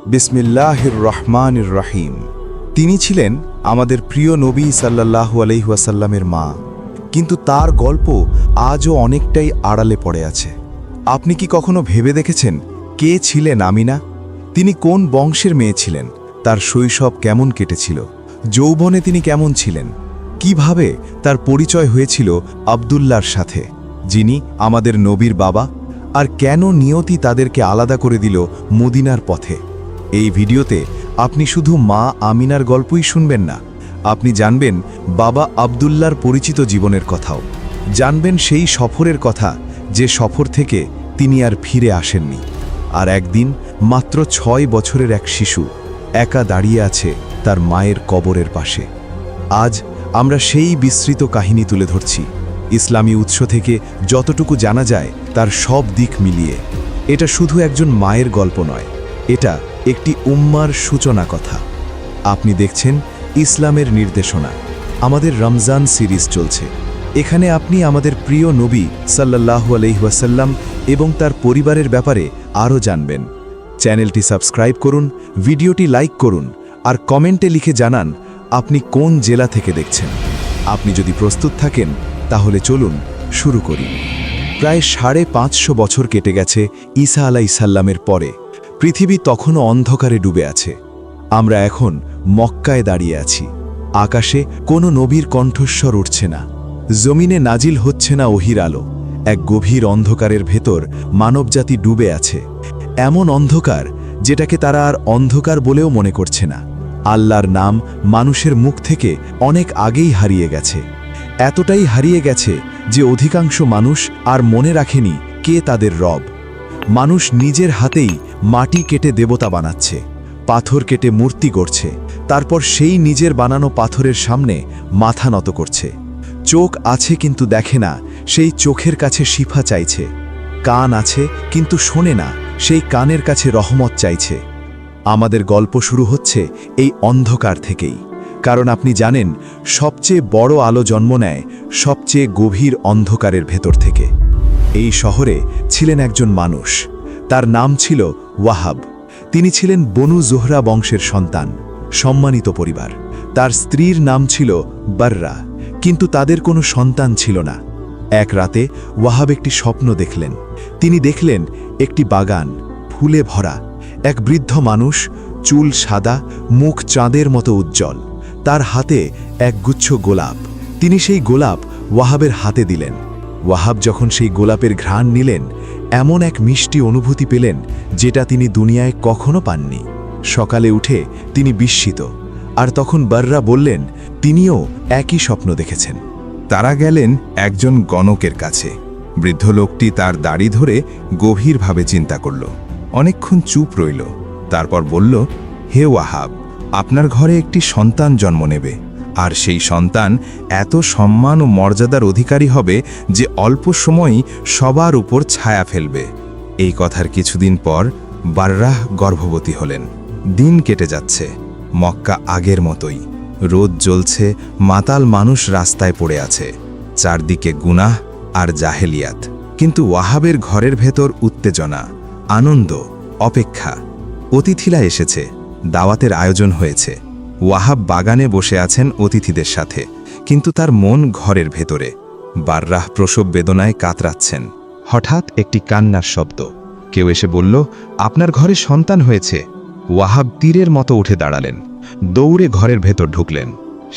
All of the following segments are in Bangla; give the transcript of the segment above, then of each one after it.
বিসমিল্লাহির রহমানির রহিম। তিনি ছিলেন আমাদের প্রিয় নবী সাল্লাল্লাহু আলাইহি ওয়াসাল্লামের মা, কিন্তু তার গল্প আজও অনেকটাই আড়ালে পড়ে আছে। আপনি কি কখনো ভেবে দেখেছেন কে ছিলেন আমিনা? তিনি কোন বংশের মেয়ে ছিলেন? তার শৈশব কেমন কেটেছিল? যৌবনে তিনি কেমন ছিলেন? কিভাবে তার পরিচয় হয়েছিল আব্দুল্লাহর সাথে, যিনি আমাদের নবীর বাবা? আর কেন নিয়তি তাদেরকে আলাদা করে দিল মদিনার পথে? এই ভিডিওতে আপনি শুধু মা আমিনার গল্পই শুনবেন না, আপনি জানবেন বাবা আব্দুল্লাহর পরিচিত জীবনের কথাও। জানবেন সেই সফরের কথা, যে সফর থেকে তিনি আর ফিরে আসেননি। আর একদিন মাত্র 6 বছরের এক শিশু একা দাঁড়িয়ে আছে তার মায়ের কবরের পাশে। আজ আমরা সেই বিস্তৃত কাহিনী তুলে ধরছি, ইসলামী উৎস থেকে যতটুকু জানা যায় তার সব দিক মিলিয়ে। এটা শুধু একজন মায়ের গল্প নয়, এটা একটি উম্মার সূচনা কথা। আপনি দেখছেন ইসলামের নির্দেশনা। আমাদের রমজান সিরিজ চলছে। এখানে আপনি আমাদের প্রিয় নবী সাল্লাল্লাহু আলাইহি ওয়াসাল্লাম এবং তার পরিবারের ব্যাপারে আরও জানবেন। চ্যানেলটি সাবস্ক্রাইব করুন, ভিডিওটি লাইক করুন, আর কমেন্টে লিখে জানান আপনি কোন জেলা থেকে দেখছেন। আপনি যদি প্রস্তুত থাকেন তাহলে চলুন শুরু করি। প্রায় 550 বছর কেটে গেছে ঈসা আলাইহিসসালামের পরে। পৃথিবী তখনও অন্ধকারে ডুবে আছে। আমরা এখন মক্কায় দাঁড়িয়ে আছি। আকাশে কোনো নবীর কণ্ঠস্বর উঠছে না, জমিনে নাজিল হচ্ছে না ওহির আলো। এক গভীর অন্ধকারের ভেতর মানবজাতি ডুবে আছে, এমন অন্ধকার যেটাকে তারা আর অন্ধকার বলেও মনে করছে না। আল্লাহর নাম মানুষের মুখ থেকে অনেক আগেই হারিয়ে গেছে। এতটাই হারিয়ে গেছে যে অধিকাংশ মানুষ আর মনে রাখেনি কে তাদের রব। মানুষ নিজের হাতেই মাটি কেটে দেবতা বানাচ্ছে, পাথর কেটে মূর্তি গড়ছে, তারপর সেই নিজের বানানো পাথরের সামনে মাথা নত করছে। চোখ আছে কিন্তু দেখে না, সেই চোখের কাছে শিফা চাইছে। কান আছে কিন্তু শোনে না, সেই কানের কাছে রহমত চাইছে। আমাদের গল্প শুরু হচ্ছে এই অন্ধকার থেকেই, কারণ আপনি জানেন সবচেয়ে বড় আলো জন্ম নেয় সবচেয়ে গভীর অন্ধকারের ভেতর থেকে। এই শহরে ছিলেন একজন মানুষ, তার নাম ছিল ওয়াহাব। তিনি ছিলেন বনু জোহরা বংশের সন্তান, সম্মানিত পরিবার। তার স্ত্রীর নাম ছিল বাররা, কিন্তু তাদের কোনো সন্তান ছিল না। এক রাতে ওয়াহাব একটি স্বপ্ন দেখলেন। তিনি দেখলেন একটি বাগান, ফুলে ভরা। এক বৃদ্ধ মানুষ, চুল সাদা, মুখ চাঁদের মতো উজ্জ্বল, তার হাতে এক গুচ্ছ গোলাপ। তিনি সেই গোলাপ ওয়াহাবের হাতে দিলেন। ওয়াহাব যখন সেই গোলাপের ঘ্রাণ নিলেন, এমন এক মিষ্টি অনুভূতি পেলেন যেটা তিনি দুনিয়ায় কখনো পাননি। সকালে উঠে তিনি বিস্মিত, আর তখন বাররা বললেন তিনিও একই স্বপ্ন দেখেছেন। তারা গেলেন একজন গণকের কাছে। বৃদ্ধ লোকটি তার দাড়ি ধরে গভীরভাবে চিন্তা করল, অনেকক্ষণ চুপ রইল। তারপর বলল, হে ওয়াহাব, আপনার ঘরে একটি সন্তান জন্ম নেবে, আর সেই সন্তান এত সম্মান ও মর্যাদার অধিকারী হবে যে অল্প সময়ই সবার উপর ছায়া ফেলবে। এই কথার কিছুদিন পর বাররাহ গর্ভবতী হলেন। দিন কেটে যাচ্ছে, মক্কা আগের মতোই। রোদ জ্বলছে, মাতাল মানুষ রাস্তায় পড়ে আছে, চারদিকে গুনাহ আর জাহেলিয়াত। কিন্তু ওয়াহাবের ঘরের ভেতর উত্তেজনা, আনন্দ, অপেক্ষা। অতিথিরা এসেছে, দাওয়াতের আয়োজন হয়েছে। ওয়াহাব বাগানে বসে আছেন অতিথিদের সাথে, কিন্তু তার মন ঘরের ভেতরে। বাররাহ প্রসব বেদনায় কাতরাচ্ছেন। হঠাৎ একটি কান্নার শব্দ। কেউ এসে বলল, আপনার ঘরে সন্তান হয়েছে। ওয়াহাব তীরের মতো উঠে দাঁড়ালেন, দৌড়ে ঘরের ভেতর ঢুকলেন।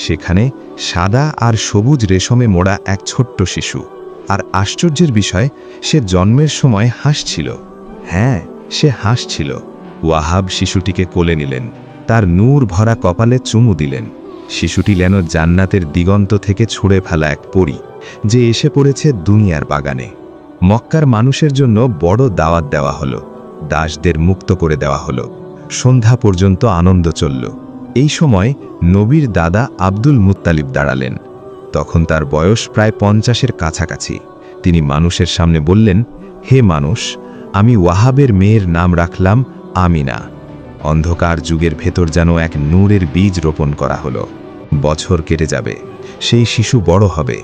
সেখানে সাদা আর সবুজ রেশমে মোড়া এক ছোট্ট শিশু। আর আশ্চর্যের বিষয়, সে জন্মের সময় হাসছিল। হ্যাঁ, সে হাসছিল। ওয়াহাব শিশুটিকে কোলে নিলেন, তার নূর ভরা কপালে চুমু দিলেন। শিশুটি যেন জান্নাতের দিগন্ত থেকে ছুঁড়ে ফেলা এক পরী, যে এসে পড়েছে দুনিয়ার বাগানে। মক্কার মানুষের জন্য বড় দাওয়াত দেওয়া হলো, দাসদের মুক্ত করে দেওয়া হলো। সন্ধ্যা পর্যন্ত আনন্দ চলল। এই সময় নবীর দাদা আব্দুল মুত্তালিব দাঁড়ালেন। তখন তার বয়স প্রায় 50-এর কাছাকাছি। তিনি মানুষের সামনে বললেন, হে মানুষ, আমি ওয়াহাবের মেয়ের নাম রাখলাম আমিনা। অন্ধকার যুগের ভেতর যেন এক নূরের বীজ রোপণ করা হলো। বছর কেটে যাবে, সেই শিশু বড় হবে,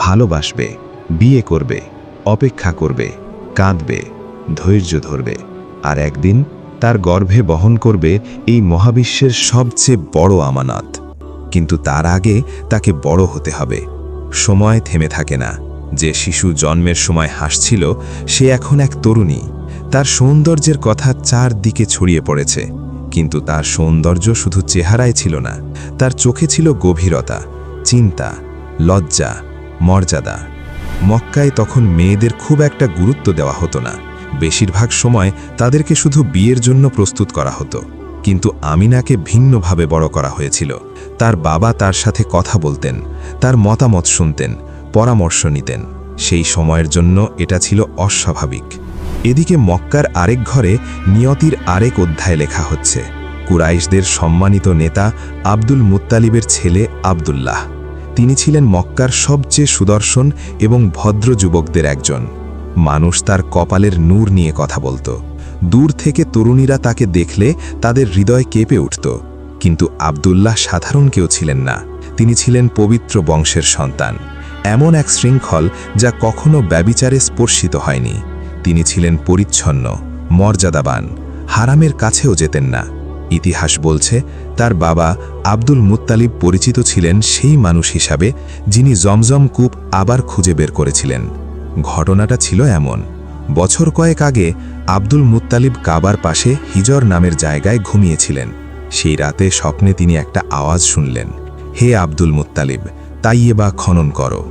ভালোবাসবে, বিয়ে করবে, অপেক্ষা করবে, কাঁদবে, ধৈর্য ধরবে। আর একদিন তার গর্ভে বহন করবে এই মহাবিশ্বের সবচেয়ে বড় আমানত। কিন্তু তার আগে তাকে বড় হতে হবে। সময় থেমে থাকে না। যে শিশু জন্মের সময় হাসছিল, সে এখন এক তরুণী। তার সৌন্দর্যের কথা চারদিকে ছড়িয়ে পড়েছে, কিন্তু তার সৌন্দর্য শুধু চেহারায় ছিল না, তার চোখে ছিল গভীরতা, চিন্তা, লজ্জা, মর্যাদা। মক্কায় তখন মেয়েদের খুব একটা গুরুত্ব দেওয়া হতো না। বেশিরভাগ সময় তাদেরকে শুধু বিয়ের জন্য প্রস্তুত করা হতো। কিন্তু আমিনাকে ভিন্নভাবে বড় করা হয়েছিল। তার বাবা তার সাথে কথা বলতেন, তার মতামত শুনতেন, পরামর্শ নিতেন। সেই সময়ের জন্য এটা ছিল অস্বাভাবিক। এদিকে মক্কার আরেক ঘরে নিয়তির আরেক অধ্যায় লেখা হচ্ছে। কুরাইশদের সম্মানিত নেতা আব্দুল মুত্তালিবের ছেলে আব্দুল্লাহ। তিনি ছিলেন মক্কার সবচেয়ে সুদর্শন এবং ভদ্র যুবকদের একজন। মানুষ তার কপালের নূর নিয়ে কথা বলত। দূর থেকে তরুণীরা তাকে দেখলে তাদের হৃদয় কেঁপে উঠত। কিন্তু আব্দুল্লাহ সাধারণ কেউ ছিলেন না। তিনি ছিলেন পবিত্র বংশের সন্তান, এমন এক শৃঙ্খল যা কখনো ব্যভিচারে স্পর্শিত হয়নি। তিনি ছিলেন পরিচ্ছন্ন, মর্যাদাবান, হারামের কাছেও যেতেন না। ইতিহাস বলছে তার বাবা আব্দুল মুত্তালিব পরিচিত ছিলেন সেই মানুষ হিসাবে যিনি জমজম কূপ আবার খুঁজে বের করেছিলেন। ঘটনাটা ছিল এমন। বছর কয়েক আগে আব্দুল মুত্তালিব কাবার পাশে হিজর নামের জায়গায় ঘুমিয়েছিলেন। সেই রাতে স্বপ্নে তিনি একটা আওয়াজ শুনলেন, হে আব্দুল মুত্তালিব, তাইয়েবা খনন করো।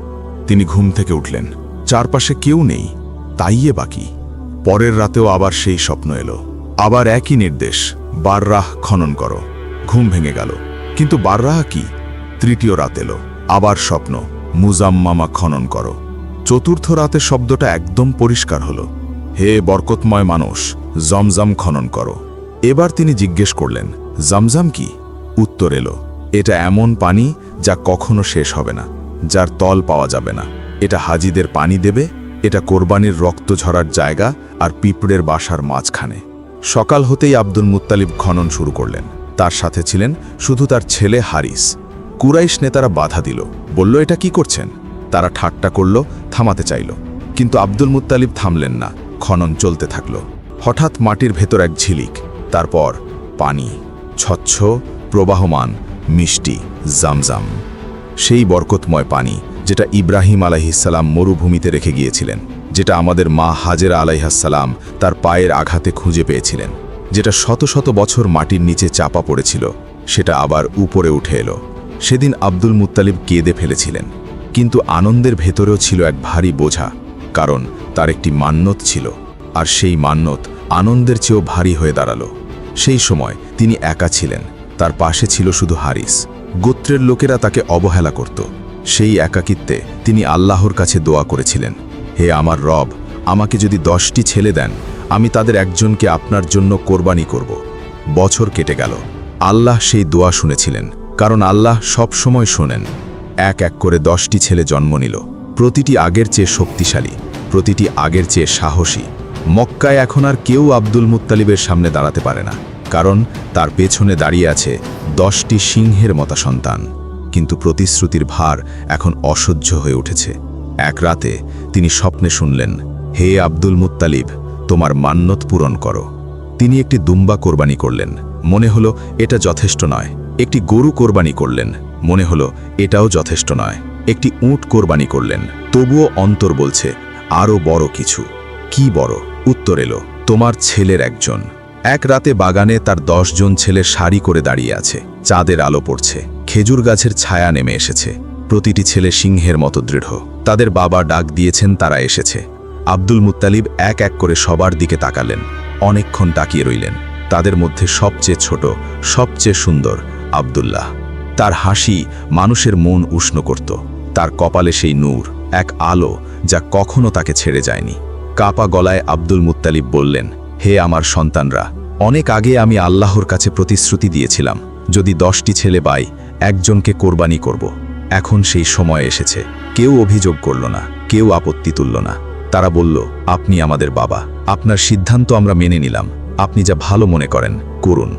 তিনি ঘুম থেকে উঠলেন। চারপাশে কেউ নেই, তাইয়ে বাকি। পরের রাতেও আবার সেই স্বপ্ন এলো। আবার একই নির্দেশ, বাররাহ খনন করো। ঘুম ভেঙে গেল। কিন্তু বাররাহ কি? তৃতীয় রাত এলো, আবার স্বপ্ন, মুজাম্মামা খনন করো। চতুর্থ রাতে শব্দটা একদম পরিষ্কার হলো, হে বরকতময় মানুষ, জমজম খনন করো। এবার তিনি জিজ্ঞেস করলেন, জমজম কি? উত্তর এলো, এটা এমন পানি যা কখনো শেষ হবে না, যার তল পাওয়া যাবে না। এটা হাজিদের পানি দেবে। এটা কোরবানির রক্ত ঝরার জায়গা আর পিঁপড়ের বাসার মাঝখানে। সকাল হতেই আব্দুল মুত্তালিব খনন শুরু করলেন। তার সাথে ছিলেন শুধু তার ছেলে হারিস। কুরাইশ নেতারা বাধা দিল, বলল, এটা কি করছেন? তারা ঠাট্টা করল, থামাতে চাইল। কিন্তু আব্দুল মুত্তালিব থামলেন না। খনন চলতে থাকল। হঠাৎ মাটির ভেতর এক ঝিলিক, তারপর পানি, স্বচ্ছ, প্রবাহমান, মিষ্টি, জামজাম। সেই বরকতময় পানি যেটা ইব্রাহিম আলাইহিসসালাম মরুভূমিতে রেখে গিয়েছিলেন, যেটা আমাদের মা হাজেরা আলাইহিসসালাম তার পায়ের আঘাতে খুঁজে পেয়েছিলেন, যেটা শত শত বছর মাটির নিচে চাপা পড়েছিল, সেটা আবার উপরে উঠে এলো। সেদিন আব্দুল মুত্তালিব কেঁদে ফেলেছিলেন, কিন্তু আনন্দের ভেতরেও ছিল এক ভারী বোঝা, কারণ তার একটি মান্যত ছিল, আর সেই মান্যত আনন্দের চেয়েও ভারী হয়ে দাঁড়ালো। সেই সময় তিনি একা ছিলেন। তার পাশে ছিল শুধু হারিস। গোত্রের লোকেরা তাকে অবহেলা করত। সেই একাকিত্বে তিনি আল্লাহর কাছে দোয়া করেছিলেন, হে আমার রব, আমাকে যদি 10টি ছেলে দেন, আমি তাদের একজনকে আপনার জন্য কোরবানি করব। বছর কেটে গেল। আল্লাহ সেই দোয়া শুনেছিলেন, কারণ আল্লাহ সব সময় শোনেন। এক এক করে 10টি ছেলে জন্ম নিল। প্রতিটি আগের চেয়ে শক্তিশালী, প্রতিটি আগের চেয়ে সাহসী। মক্কায় এখন আর কেউ আব্দুল মুত্তালিবের সামনে দাঁড়াতে পারে না, কারণ তার পেছনে দাঁড়িয়ে আছে 10টি সিংহের মতো সন্তান। কিন্তু প্রতিশ্রুতির ভার এখন অসহ্য হয়ে উঠেছে। এক রাতে তিনি স্বপ্নে শুনলেন, হে আব্দুল মুত্তালিব, তোমার মান্যত পূরণ করো। তিনি একটি দুম্বা কোরবানি করলেন। মনে হলো এটা যথেষ্ট নয়। একটি গরু কোরবানি করলেন। মনে হলো এটাও যথেষ্ট নয়। একটি উট কোরবানি করলেন। তবুও অন্তর বলছে আরও বড় কিছু। কি বড়? উত্তর এলো, তোমার ছেলের একজন। এক রাতে বাগানে তার 10 জন ছেলে সারি করে দাঁড়িয়ে আছে। চাঁদের আলো পড়ছে, খেজুর গাছের ছায়া নেমে এসেছে। প্রতিটি ছেলে সিংহের মতো দৃঢ়। তাদের বাবা ডাক দিয়েছেন, তারা এসেছে। আব্দুল মুত্তালিব এক এক করে সবার দিকে তাকালেন। অনেকক্ষণ তাকিয়ে রইলেন। তাদের মধ্যে সবচেয়ে ছোট, সবচেয়ে সুন্দর আব্দুল্লাহ। তার হাসি মানুষের মন উষ্ণ করত। তার কপালে সেই নূর, এক আলো যা কখনো তাকে ছেড়ে যায়নি। কাপা গলায় আব্দুল মুত্তালিব বললেন, হে আমার সন্তানরা, অনেক আগে আমি আল্লাহর কাছে প্রতিশ্রুতি দিয়েছিলাম, যদি 10টি ছেলে পাই, একজনকে কোরবানি করব। এখন সেই সময় এসেছে। কেউ অভিযোগ করল না, কেউ আপত্তি তুলল না। তারা বলল, আপনি আমাদের বাবা, আপনার সিদ্ধান্ত আমরা মেনে নিলাম। আপনি যা ভালো মনে করেন করুন।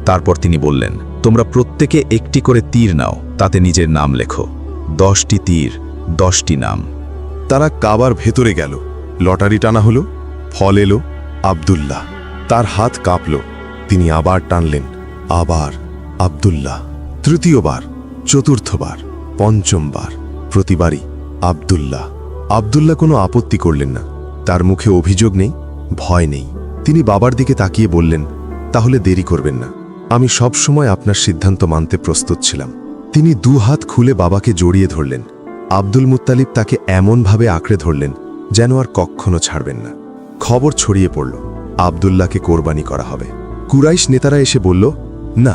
তারপর তিনি বললেন, তোমরা প্রত্যেকে একটি করে তীর নাও, তাতে নিজের নাম লেখো। 10টি তীর, 10টি নাম। তারা কাবার ভেতরে গেল। লটারি টানা হলো। ফল এলো আব্দুল্লাহ। তার হাত কাঁপল, তিনি আবার টানলেন, আবার আব্দুল্লাহ। তৃতীয়বার, চতুর্থবার, পঞ্চমবার, প্রতিবারই আব্দুল্লাহ। আব্দুল্লাহ কোনো আপত্তি করলেন না। তার মুখে অভিযোগ নেই, ভয় নেই। তিনি বাবার দিকে তাকিয়ে বললেন, তাহলে দেরি করবেন না, আমি সবসময় আপনার সিদ্ধান্ত মানতে প্রস্তুত ছিলাম। তিনি দুহাত খুলে বাবাকে জড়িয়ে ধরলেন। আব্দুল মুত্তালিব তাকে এমনভাবে আঁকড়ে ধরলেন যেন আর কখনো ছাড়বেন না। খবর ছড়িয়ে পড়ল, আব্দুল্লাহকে কোরবানি করা হবে। কুরাইশ নেতারা এসে বলল, না,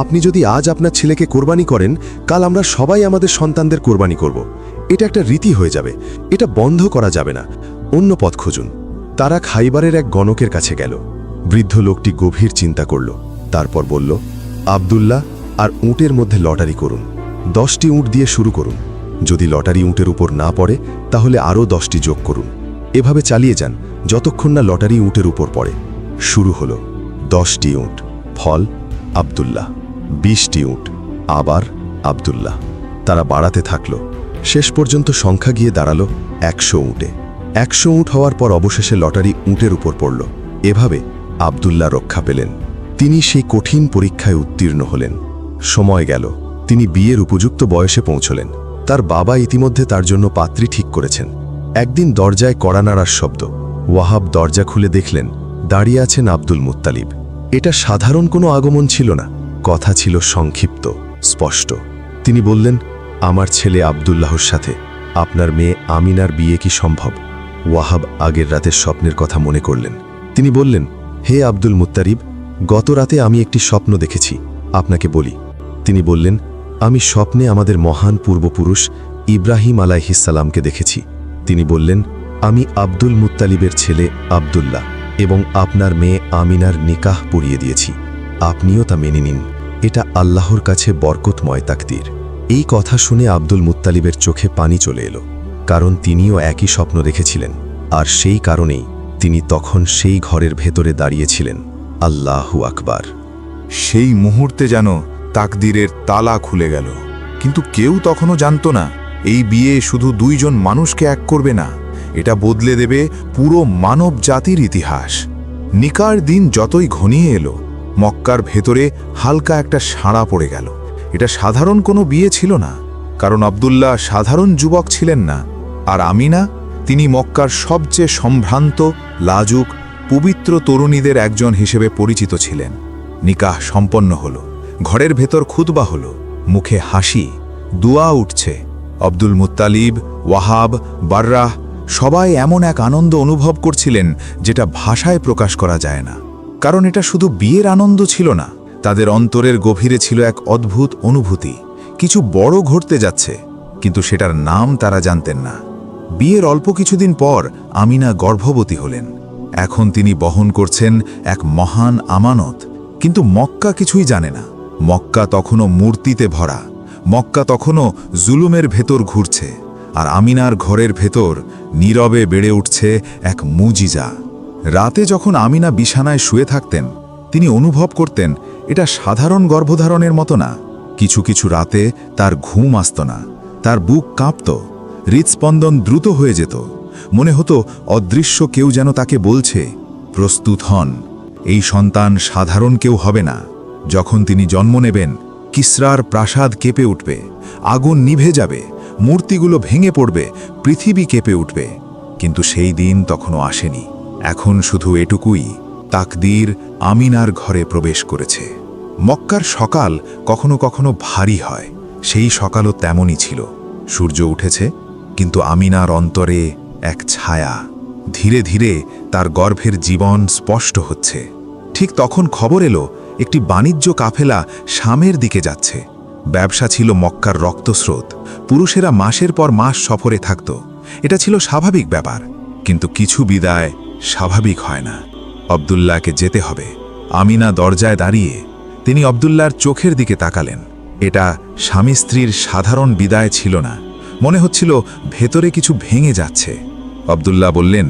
আপনি যদি আজ আপনার ছেলেকে কোরবানি করেন, কাল আমরা সবাই আমাদের সন্তানদের কোরবানি করব। এটা একটা রীতি হয়ে যাবে, এটা বন্ধ করা যাবে না, অন্য পথ খুঁজুন। তারা খাইবারের এক গণকের কাছে গেল। বৃদ্ধ লোকটি গভীর চিন্তা করল, তারপর বলল, আব্দুল্লাহ আর উটের মধ্যে লটারি করুন। 10টি উট দিয়ে শুরু করুন। যদি লটারি উটের উপর না পড়ে তাহলে আরও 10টি যোগ করুন। এভাবে চালিয়ে যান যতক্ষণ না লটারি উটের উপর পড়ে। শুরু হলো। 10টি উট, ফল আব্দুল্লাহ। 20টি উট, আবার আব্দুল্লাহ। তারা বাড়াতে থাকল। শেষ পর্যন্ত সংখ্যা গিয়ে দাঁড়ালো 100 উটে। 100 উট হওয়ার পর অবশেষে লটারি উটের উপর পড়ল। এভাবে আব্দুল্লাহ রক্ষা পেলেন। তিনি সেই কঠিন পরীক্ষায় উত্তীর্ণ হলেন। সময় গেল, তিনি বিয়ের উপযুক্ত বয়সে পৌঁছলেন। তার বাবা ইতিমধ্যে তার জন্য পাত্রী ঠিক করেছেন। একদিন দরজায় কড়া নাড়ার শব্দ। ওয়াহাব দরজা খুলে দেখলেন দাঁড়িয়ে আছেন আব্দুল মুত্তালিব। এটা সাধারণ কোনো আগমন ছিল না, কথা ছিল সংক্ষিপ্ত, স্পষ্ট। তিনি বললেন, আমার ছেলে আব্দুল্লাহর সাথে আপনার মেয়ে আমিনার বিয়ে কি সম্ভব? ওয়াহাব আগের রাতের স্বপ্নের কথা মনে করলেন। তিনি বললেন, হে আব্দুল মুত্তালিব, গত রাতে আমি একটি স্বপ্ন দেখেছি, আপনাকে বলি। তিনি বললেন, আমি স্বপ্নে আমাদের মহান পূর্বপুরুষ ইব্রাহিম আলাইহিসসালামকে দেখেছি। তিনি বললেন, আমি আব্দুল মুত্তালিবের ছেলে আব্দুল্লাহ এবং আপনার মেয়ে আমিনার নিকাহ পড়িয়ে দিয়েছি। আপনিও তা মেনে নিন, এটা আল্লাহর কাছে বরকতময় তাকদীর। এই কথা শুনে আব্দুল মুত্তালিবের চোখে পানি চলে এলো, কারণ তিনিও একই স্বপ্ন দেখেছিলেন। আর সেই কারণেই তিনি তখন সেই ঘরের ভেতরে দাঁড়িয়েছিলেন। আল্লাহু আকবার। সেই মুহূর্তে যেন তাকদীরের তালা খুলে গেল। কিন্তু কেউ তখনও জানত না এই বিয়ে শুধু 2 জন মানুষকে এক করবে না, এটা বদলে দেবে পুরো মানব জাতির ইতিহাস। নিকার দিন যতই ঘনিয়ে এলো, মক্কার ভেতরে হালকা একটা সাড়া পড়ে গেল। এটা সাধারণ কোনো বিয়ে ছিল না, কারণ আব্দুল্লাহ সাধারণ যুবক ছিলেন না, আর আমিনা, তিনি মক্কার সবচেয়ে সম্ভ্রান্ত, লাজুক, পবিত্র তরুণীদের একজন হিসেবে পরিচিত ছিলেন। নিকাহ সম্পন্ন হল। ঘরের ভেতর খুতবা হল, মুখে হাসি, দুয়া উঠছে। আব্দুল মুত্তালিব, ওয়াহাব, বাররাহ সবাই এমন এক আনন্দ অনুভব করছিলেন যেটা ভাষায় প্রকাশ করা যায় না। কারণ এটা শুধু বিয়ের আনন্দ ছিল না, তাদের অন্তরের গভীরে ছিল এক অদ্ভুত অনুভূতি। কিছু বড় ঘটতে যাচ্ছে, কিন্তু সেটার নাম তারা জানতেন না। বিয়ের অল্প কিছুদিন পর আমিনা গর্ভবতী হলেন। এখন তিনি বহন করছেন এক মহান আমানত। কিন্তু মক্কা কিছুই জানে না। মক্কা তখনও মূর্তিতে ভরা, মক্কা তখনও জুলুমের ভেতর ঘুরছে। আর আমিনার ঘরের ভেতর নীরবে বেড়ে উঠছে এক মুজিজা। রাতে যখন আমিনা বিছানায় শুয়ে থাকতেন, তিনি অনুভব করতেন এটা সাধারণ গর্ভধারণের মতো না। কিছু কিছু রাতে তার ঘুম আসত না, তার বুক কাঁপত, হৃৎস্পন্দন দ্রুত হয়ে যেত। মনে হতো অদৃশ্য কেউ যেন তাকে বলছে, প্রস্তুত হন, এই সন্তান সাধারণ কেউ হবে না। যখন তিনি জন্ম নেবেন, কিসরার প্রাসাদ কেঁপে উঠবে, আগুন নিভে যাবে, মূর্তিগুলো ভেঙে পড়বে, পৃথিবী কেঁপে উঠবে। কিন্তু সেই দিন তখনও আসেনি। এখন শুধু এটুকুই, তাকদীর আমিনার ঘরে প্রবেশ করেছে। মক্কার সকাল কখনো কখনো ভারী হয়, সেই সকালও তেমনই ছিল। সূর্য উঠেছে, কিন্তু আমিনার অন্তরে এক ছায়া। ধীরে ধীরে তার গর্ভের জীবন স্পষ্ট হচ্ছে। ঠিক তখন খবর এলো একটি বাণিজ্য কাফেলা শামের দিকে যাচ্ছে। ব্যবসা ছিল মক্কার রক্তস্রোত। পুরুষেরা মাসের পর মাস সফরে থাকত। এটা ছিল স্বাভাবিক ব্যাপার। কিন্তু কিছু বিদায় স্বাভাবিক হয় না। আব্দুল্লাহকে যেতে হবে। আমিনা দরজায় দাঁড়িয়ে, তিনি আব্দুল্লাহর চোখের দিকে তাকালেন। এটা স্বামী স্ত্রীর সাধারণ বিদায় ছিল না। মনে হচ্ছিল ভেতরে কিছু ভেঙে যাচ্ছে। আব্দুল্লাহ বললেন,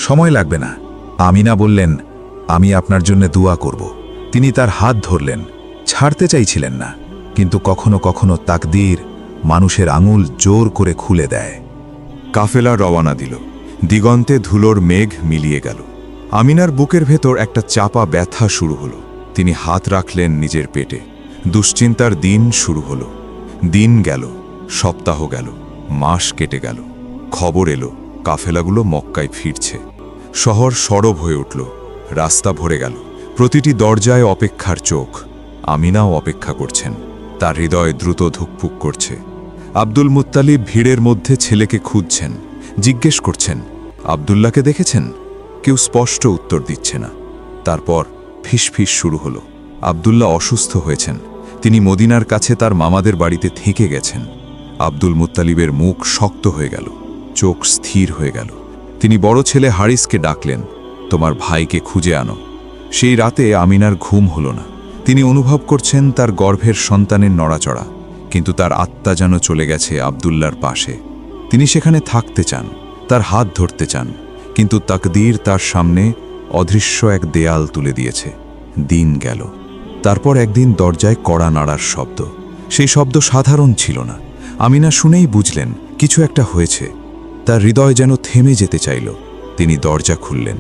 সময় লাগবে না। আমিনা বললেন, আমি আপনার জন্য দোয়া করব। তিনি তার হাত ধরলেন, ছাড়তে চাইছিলেন না। কিন্তু কখনো কখনো তাকদীর মানুষের আঙুল জোর করে খুলে দেয়। কাফেলা রওয়ানা দিল। দিগন্তে ধুলোর মেঘ মিলিয়ে গেল। আমিনার বুকের ভেতর একটা চাপা ব্যথা শুরু হলো। তিনি হাত রাখলেন নিজের পেটে। দুশ্চিন্তার দিন শুরু হলো। দিন গেল, সপ্তাহ গেল, মাস কেটে গেল। খবর এলো কাফেলাগুলো মক্কায় ফিরছে। শহর সরব হয়ে উঠল, রাস্তা ভরে গেল। প্রতিটি দরজায় অপেক্ষার চোখ। আমিনাও অপেক্ষা করছেন। তার হৃদয় দ্রুত ধুকপুক করছে। আব্দুল মুত্তালিব ভিড়ের মধ্যে ছেলেকে খুঁজছেন, জিজ্ঞেস করছেন, আব্দুল্লাহকে দেখেছেন? কেউ স্পষ্ট উত্তর দিচ্ছে না। তারপর ফিসফিস শুরু হলো। আব্দুল্লাহ অসুস্থ হয়েছেন। তিনি মদিনার কাছে তার মামাদের বাড়িতে থেকে গেছেন। আব্দুল মুত্তালিবের মুখ শক্ত হয়ে গেল, চোখ স্থির হয়ে গেল। তিনি বড় ছেলে হারিসকে ডাকলেন, তোমার ভাইকে খুঁজে আনো। সেই রাতে আমিনার ঘুম হলো না। তিনি অনুভব করছেন তার গর্ভের সন্তানের নড়াচড়া, কিন্তু তার আত্মা যেন চলে গেছে আব্দুল্লাহর পাশে। তিনি সেখানে থাকতে চান, তার হাত ধরতে চান, কিন্তু তাকদীর তার সামনে অদৃশ্য এক দেয়াল তুলে দিয়েছে। দিন গেল। তারপর একদিন দরজায় কড়া নাড়ার শব্দ। সেই শব্দ সাধারণ ছিল না। আমিনা শুনেই বুঝলেন কিছু একটা হয়েছে। তার হৃদয় যেন থেমে যেতে চাইল। তিনি দরজা খুললেন।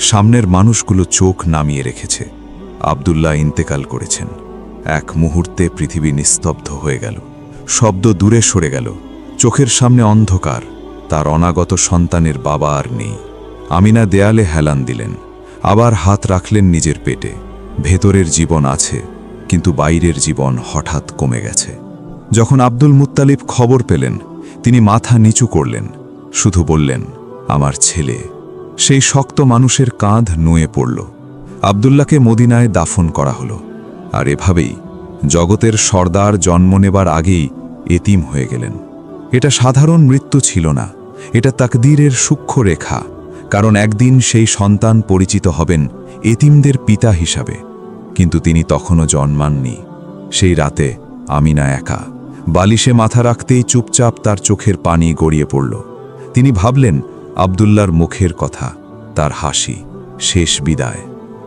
সামনের মানুষগুলো চোখ নামিয়ে রেখেছে। আব্দুল্লাহ ইন্তেকাল করেছেন। এক মুহূর্তে পৃথিবী নিস্তব্ধ হয়ে গেল। শব্দ দূরে সরে গেল। চোখের সামনে অন্ধকার। তার অনাগত সন্তানের বাবা আর নেই। আমিনা দেয়ালে হেলান দিলেন। আবার হাত রাখলেন নিজের পেটে। ভেতরের জীবন আছে, কিন্তু বাইরের জীবন হঠাৎ কমে গেছে। যখন আব্দুল মুত্তালিব খবর পেলেন, তিনি মাথা নিচু করলেন, শুধু বললেন, আমার ছেলে। সেই শক্ত মানুষের কাঁধ নুয়ে পড়ল। আব্দুল্লাহকে মদিনায় দাফন করা হলো। আর এভাবেই জগতের সর্দার জন্ম নেবার আগেই এতিম হয়ে গেলেন। এটা সাধারণ মৃত্যু ছিল না, এটা তাকদীরের সূক্ষ্ম রেখা। কারণ একদিন সেই সন্তান পরিচিত হবেন এতিমদের পিতা হিসাবে। কিন্তু তিনি তখনও জন্মাননি। সেই রাতে আমিনা একা, বালিশে মাথা রাখতেই চুপচাপ তার চোখের পানি গড়িয়ে পড়ল। তিনি ভাবলেন আব্দুল্লাহর মুখের কথা, তার হাসি, শেষ বিদায়।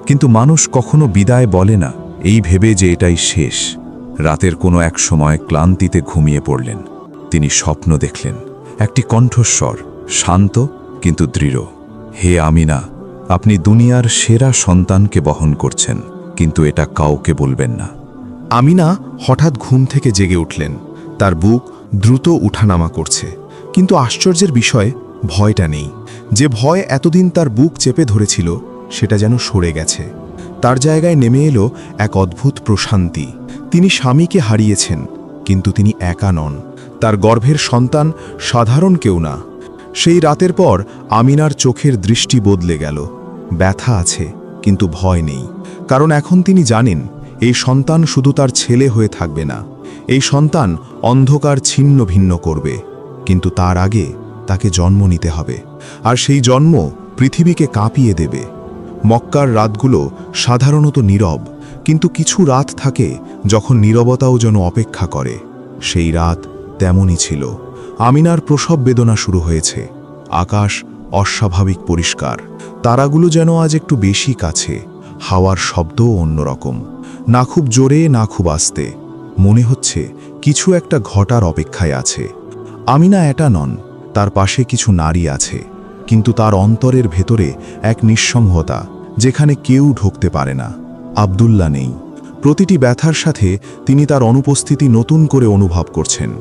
কিন্তু মানুষ কখনো বিদায় বলে না এই ভেবে যে এটাই শেষ। রাতের কোনো এক সময় ক্লান্তিতে ঘুমিয়ে পড়লেন। তিনি স্বপ্ন দেখলেন, একটি কণ্ঠস্বর, শান্ত কিন্তু দৃঢ়। হে আমিনা, আপনি দুনিয়ার সেরা সন্তানকে বহন করছেন, কিন্তু এটা কাউকে বলবেন না। আমিনা হঠাৎ ঘুম থেকে জেগে উঠলেন। তার বুক দ্রুত উঠানামা করছে, কিন্তু আশ্চর্যের বিষয়, ভয়টা নেই। যে ভয় এতদিন তার বুক চেপে ধরেছিল, সেটা যেন সরে গেছে। তার জায়গায় নেমে এলো এক অদ্ভুত প্রশান্তি। তিনি স্বামীকে হারিয়েছেন, কিন্তু তিনি একা নন। তার গর্ভের সন্তান সাধারণ কেউ না। সেই রাতের পর আমিনার চোখের দৃষ্টি বদলে গেল। ব্যথা আছে, কিন্তু ভয় নেই। কারণ এখন তিনি জানেন এই সন্তান শুধু তার ছেলে হয়ে থাকবে না। এই সন্তান অন্ধকার ছিন্ন ভিন্ন করবে, কিন্তু তার আগে তাকে জন্ম নিতে হবে। আর সেই জন্ম পৃথিবীকে কাঁপিয়ে দেবে। মক্কার রাতগুলো সাধারণত নীরব, কিন্তু কিছু রাত থাকে যখন নীরবতাও যেন অপেক্ষা করে। সেই রাত তেমনই ছিল। আমিনার প্রসব বেদনা শুরু হয়েছে। আকাশ অস্বাভাবিক পরিষ্কার। তারাগুলো যেন আজ একটু বেশি কাছে। হাওয়ার শব্দও অন্যরকম, না খুব জোরে না খুব আস্তে। মনে হচ্ছে কিছু একটা ঘটার অপেক্ষায় আছে। আমিনা এটা নন, তার পাশে কিছু নারী আছে, কিন্তু তার অন্তরের ভেতরে এক নিঃসংহতা, যেখানে কেউ ঢুকতে পারে না। আব্দুল্লাহ নেই। প্রতিটি ব্যথার সাথে তিনি তার অনুপস্থিতি নতুন করে অনুভব করছেন,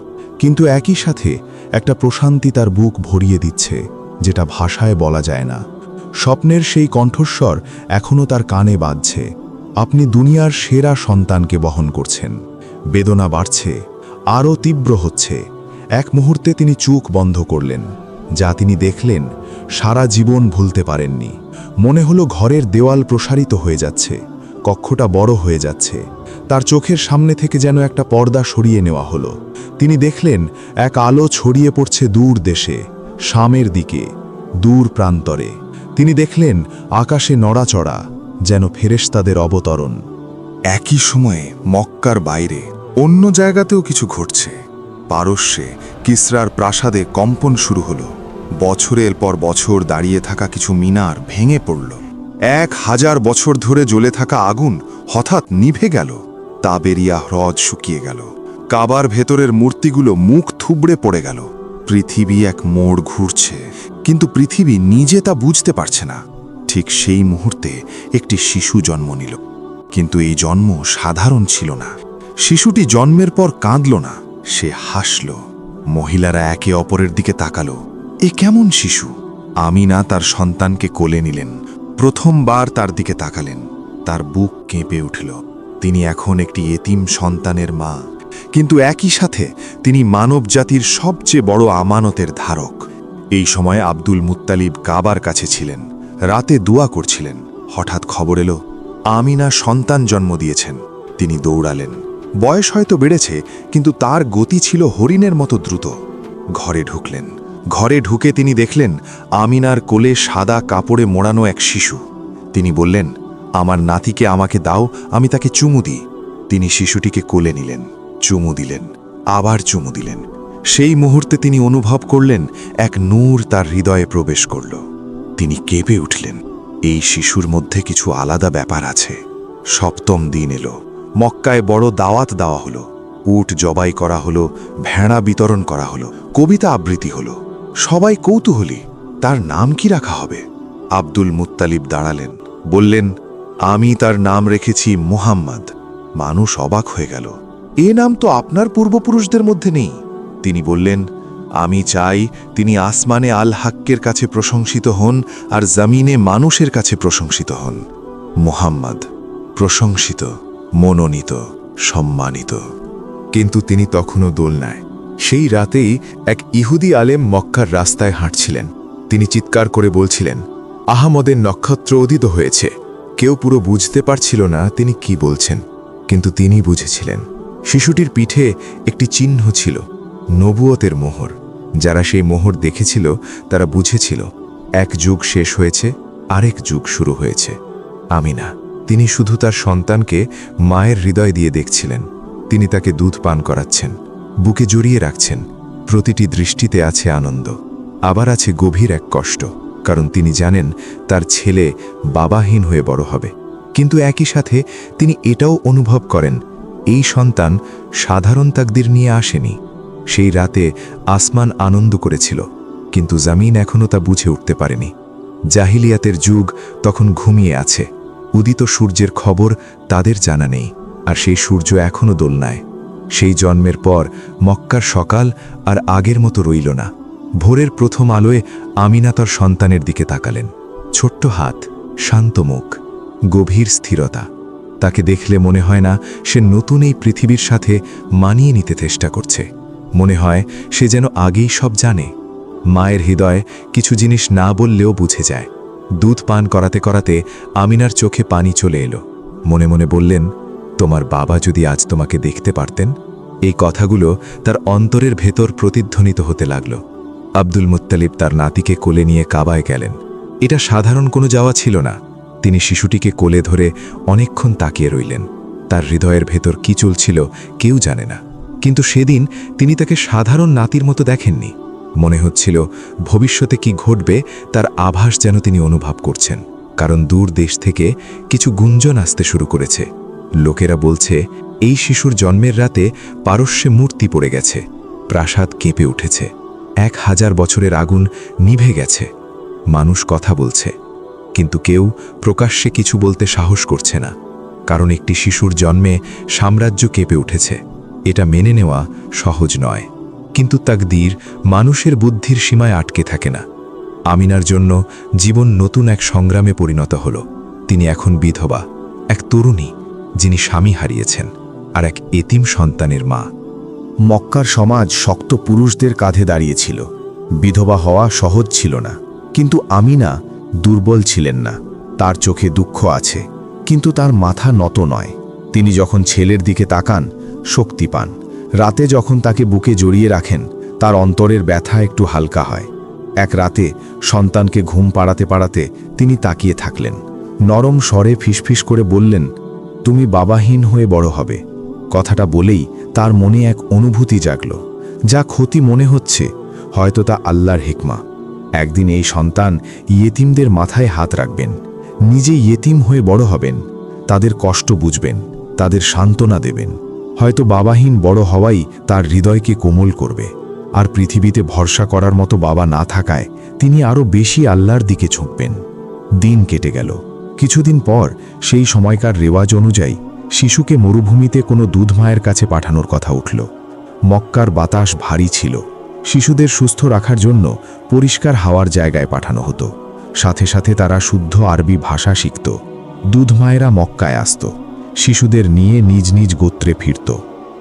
কিন্তু একই সাথে একটা প্রশান্তি তার বুক ভরিয়ে দিচ্ছে, যেটা ভাষায় বলা যায় না। স্বপ্নের সেই কণ্ঠস্বর এখনও তার কানে বাজছে, আপনি দুনিয়ার সেরা সন্তানকে বহন করছেন। বেদনা বাড়ছে, আরও তীব্র হচ্ছে। এক মুহূর্তে তিনি চোখ বন্ধ করলেন। যা তিনি দেখলেন সারা জীবন ভুলতে পারেননি। মনে হলো ঘরের দেওয়াল প্রসারিত হয়ে যাচ্ছে, কক্ষটা বড় হয়ে যাচ্ছে। তার চোখের সামনে থেকে যেন একটা পর্দা সরিয়ে নেওয়া হলো। তিনি দেখলেন এক আলো ছড়িয়ে পড়ছে দূর দেশে, শামের দিকে, দূর প্রান্তরে। তিনি দেখলেন আকাশে নড়াচড়া, যেন ফেরেশতাদের অবতরণ। একই সময়ে মক্কার বাইরে অন্য জায়গাতেও কিছু ঘটছে। পারস্যে কিসরার প্রাসাদে কম্পন শুরু হলো। বছরের পর বছর দাঁড়িয়ে থাকা কিছু মিনার ভেঙে পড়ল। 1000 বছর ধরে জ্বলে থাকা আগুন হঠাৎ নিভে গেল। তাবেরিয়া হ্রদ শুকিয়ে গেল। কাবার ভেতরের মূর্তিগুলো মুখ থুবড়ে পড়ে গেল। পৃথিবী এক মোড় ঘুরছে, কিন্তু পৃথিবী নিজে তা বুঝতে পারছে না। ঠিক সেই মুহূর্তে একটি শিশু জন্ম নিল। কিন্তু এই জন্ম সাধারণ ছিল না। শিশুটি জন্মের পর কাঁদল না, সে হাসল। মহিলারা একে অপরের দিকে তাকালো। এ কেমন শিশু? আমিনা তার সন্তানকে কোলে নিলেন। প্রথমবার তার দিকে তাকালেন। তার বুক কেঁপে উঠল। তিনি এখন একটি এতিম সন্তানের মা, কিন্তু একই সাথে তিনি মানবজাতির সবচেয়ে বড় আমানতের ধারক। এই সময় আব্দুল মুত্তালিব কাবার কাছে ছিলেন, রাতে দোয়া করছিলেন। হঠাৎ খবর এলো আমিনা সন্তান জন্ম দিয়েছেন। তিনি দৌড়ালেন। বয়স হয়তো বেড়েছে, কিন্তু তার গতি ছিল হরিণের মতো দ্রুত। ঘরে ঢুকলেন। ঘরে ঢুকে তিনি দেখলেন আমিনার কোলে সাদা কাপড়ে মোড়ানো এক শিশু। তিনি বললেন, আমার নাতিকে আমাকে দাও, আমি তাকে চুমু দিই। তিনি শিশুটিকে কোলে নিলেন, চুমু দিলেন, আবার চুমু দিলেন। সেই মুহূর্তে তিনি অনুভব করলেন এক নূর তার হৃদয়ে প্রবেশ করল। তিনি কেঁপে উঠলেন। এই শিশুর মধ্যে কিছু আলাদা ব্যাপার আছে। সপ্তম দিন এলো। মক্কায় বড় দাওয়াত দেওয়া হলো। উট জবাই করা হলো, ভেড়া বিতরণ করা হলো, কবিতা আবৃত্তি হলো। সবাই কৌতূহলী, তার নাম কি রাখা হবে? আব্দুল মুত্তালিব দাঁড়ালেন, বললেন, আমি তার নাম রেখেছি মুহাম্মদ। মানুষ অবাক হয়ে গেল। এ নাম তো আপনার পূর্বপুরুষদের মধ্যে নেই। তিনি বললেন, আমি চাই তিনি আসমানে আল হাক্কের কাছে প্রশংসিত হন আর জমিনে মানুষের কাছে প্রশংসিত হন। মুহাম্মদ প্রশংসিত, মনোনীত, সম্মানিত। কিন্তু তিনি তখনও দোলনায়। সেই রাতেই এক ইহুদি আলেম মক্কার রাস্তায় হাঁটছিলেন। তিনি চিৎকার করে বলছিলেন, আহমদের নক্ষত্র উদিত হয়েছে। কেউ পুরো বুঝতে পারছিল না তিনি কি বলছেন, কিন্তু তিনি বুঝেছিলেন। শিশুটির পিঠে একটি চিহ্ন ছিল, নবুয়তের মোহর। যারা সেই মোহর দেখেছিল তারা বুঝেছিল এক যুগ শেষ হয়েছে, আরেক যুগ শুরু হয়েছে। আমিনা, তিনি শুধু তার সন্তানকে মায়ের হৃদয় দিয়ে দেখছিলেন। তিনি তাকে দুধ পান করাচ্ছেন, বুকে জড়িয়ে রাখছেন। প্রতিটি দৃষ্টিতে আছে আনন্দ, আবার আছে গভীর এক কষ্ট, কারণ তিনি জানেন তার ছেলে বাবাহীন হয়ে বড় হবে। কিন্তু একই সাথে তিনি এটাও অনুভব করেন এই সন্তান সাধারণ তাকদির নিয়ে আসেনি। সেই রাতে আসমান আনন্দ করেছিল, কিন্তু জমিন এখনও তা বুঝে উঠতে পারেনি। জাহিলিয়াতের যুগ তখন ঘুমিয়ে আছে। উদিত সূর্যের খবর তাদের জানা নেই, আর সেই সূর্য এখনও দোলনায়। সেই জন্মের পর মক্কার সকাল আর আগের মতো রইল না। ভোরের প্রথম আলোয় আমিনা তার সন্তানের দিকে তাকালেন। ছোট্ট হাত, শান্ত মুখ, গভীর স্থিরতা। তাকে দেখলে মনে হয় না সে নতুন এই পৃথিবীর সাথে মানিয়ে নিতে চেষ্টা করছে। মনে হয় সে যেন আগেই সব জানে। মায়ের হৃদয় কিছু জিনিস না বললেও বুঝে যায়। দুধ পান করাতে করাতে আমিনার চোখে পানি চলে এলো। মনে মনে বললেন, তোমার বাবা যদি আজ তোমাকে দেখতে পারতেন। এই কথাগুলো তার অন্তরের ভেতর প্রতিধ্বনিত হতে লাগল। আব্দুল মুত্তালিব তার নাতিকে কোলে নিয়ে কাবায় গেলেন। এটা সাধারণ কোনো যাওয়া ছিল না। তিনি শিশুটিকে কোলে ধরে অনেকক্ষণ তাকিয়ে রইলেন। তার হৃদয়ের ভেতর কি চলছিল কেউ জানে না, কিন্তু সেদিন তিনি তাকে সাধারণ নাতির মতো দেখেননি। মনে হচ্ছিল ভবিষ্যতে কি ঘটবে তার আভাস যেন তিনি অনুভব করছেন। কারণ দূর দেশ থেকে কিছু গুঞ্জন আসতে শুরু করেছে। লোকেরা বলছে এই শিশুর জন্মের রাতে পারস্যে মূর্তি পড়ে গেছে, প্রাসাদ কেঁপে উঠেছে, 1000 বছরের আগুন নিভে গেছে। মানুষ কথা বলছে, কিন্তু কেউ প্রকাশ্যে কিছু বলতে সাহস করছে না, কারণ একটি শিশুর জন্মে সাম্রাজ্য কেঁপে উঠেছে। এটা মেনে নেওয়া সহজ নয়, কিন্তু তাকদীর মানুষের বুদ্ধির সীমায় আটকে থাকে না। আমিনার জন্য জীবন নতুন এক সংগ্রামে পরিণত হল। তিনি এখন বিধবা, এক তরুণী যিনি স্বামী হারিয়েছেন, আর এক এতিম সন্তানের মা। মক্কার সমাজ শক্ত পুরুষদের কাঁধে দাঁড়িয়েছিল। বিধবা হওয়া সহজ ছিল না, কিন্তু আমিনা দুর্বল ছিলেন না। তার চোখে দুঃখ আছে, কিন্তু তার মাথা নত নয়। তিনি যখন ছেলের দিকে তাকান, শক্তি পান। রাতে যখন তাকে বুকে জড়িয়ে রাখেন, তার অন্তরের ব্যথা একটু হালকা হয়। এক রাতে সন্তানকে ঘুম পাড়াতে পাড়াতে তিনি তাকিয়ে থাকলেন। নরম স্বরে ফিসফিস করে বললেন, তুমি বাবাহীন হয়ে বড় হবে। কথাটা বলেই তার মনে এক অনুভূতি জাগল। যা ক্ষতি মনে হচ্ছে, হয়তো তা আল্লাহর হিকমা। একদিন এই সন্তান ইয়েতিমদের মাথায় হাত রাখবেন, নিজে ইয়েতিম হয়ে বড় হবেন, তাদের কষ্ট বুঝবেন, তাদের সান্ত্বনা দেবেন। হয়তো বাবাহীন বড় হওয়াই তার হৃদয়কে কোমল করবে। আর পৃথিবীতে ভরসা করার মতো বাবা না থাকায় তিনি আরও বেশি আল্লাহর দিকে ঝুঁকবেন। দিন কেটে গেল, কিছুদিন পর সেই সময়কার রেওয়াজ অনুযায়ী শিশুকে মরুভূমিতে কোনো দুধ মায়ের কাছে পাঠানোর কথা উঠল। মক্কার বাতাস ভারী ছিল। শিশুদের সুস্থ রাখার জন্য পরিষ্কার হাওয়ার জায়গায় পাঠানো হতো। সাথে সাথে তারা শুদ্ধ আরবি ভাষা শিখত। দুধ মায়েরা মক্কায় আসত, শিশুদের নিয়ে নিজ নিজ গোত্রে ফিরত।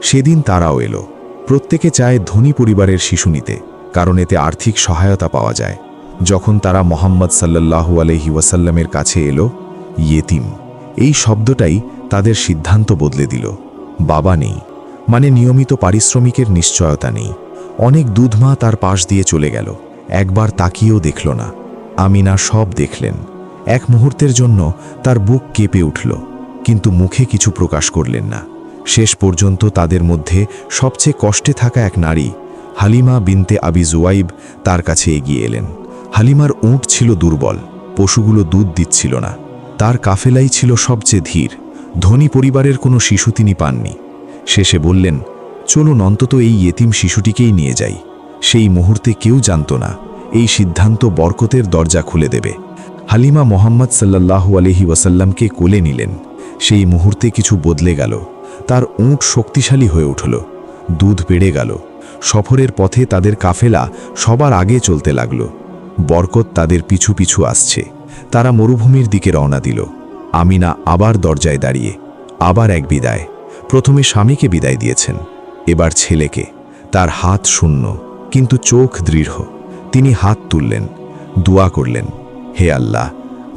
সেদিন তারাও এলো। প্রত্যেকে চায় ধনী পরিবারের শিশু নিতে, কারণ এতে আর্থিক সহায়তা পাওয়া যায়। যখন তারা মোহাম্মদ সাল্লাল্লাহু আলাইহি ওয়াসাল্লামের কাছে এলো, ইয়েতিম এই শব্দটাই তাদের সিদ্ধান্ত বদলে দিল। বাবা নেই, মানে নিয়মিত পারিশ্রমিকের নিশ্চয়তা নেই। অনেক দুধ মা তার পাশ দিয়ে চলে গেল, একবার তাকিয়েও দেখল না। আমিনা সব দেখলেন। এক মুহূর্তের জন্য তার বুক কেঁপে উঠল, কিন্তু মুখে কিছু প্রকাশ করলেন না। শেষ পর্যন্ত তাদের মধ্যে সবচেয়ে কষ্টে থাকা এক নারী, হালিমা বিনতে আবি জুয়াইব, তার কাছে এগিয়ে এলেন। হালিমার উট ছিল দুর্বল, পশুগুলো দুধ দিচ্ছিল না। তার কাফেলাই ছিল সবচেয়ে ধীর। ধনী পরিবারের কোনো শিশু তিনি পাননি। শেষে বললেন, চলুন অন্তত এই ইয়েতিম শিশুটিকেই নিয়ে যাই। সেই মুহূর্তে কেউ জানত না এই সিদ্ধান্ত বরকতের দরজা খুলে দেবে। হালিমা মোহাম্মদ সাল্লাল্লাহু আলাইহি ওয়াসাল্লামকে কোলে নিলেন। সেই মুহূর্তে কিছু বদলে গেল। তার উট শক্তিশালী হয়ে উঠল, দুধ বেড়ে গেল। সফরের পথে তাদের কাফেলা সবার আগে চলতে লাগল। বরকত তাদের পিছু পিছু আসছে। তারা মরুভূমির দিকে রওনা দিল। আমিনা আবার দরজায় দাঁড়িয়ে। আবার এক বিদায়। প্রথমে স্বামীকে বিদায় দিয়েছেন, এবার ছেলেকে। তার হাত শূন্য, কিন্তু চোখ দৃঢ়। তিনি হাত তুললেন, দোয়া করলেন, হে আল্লাহ,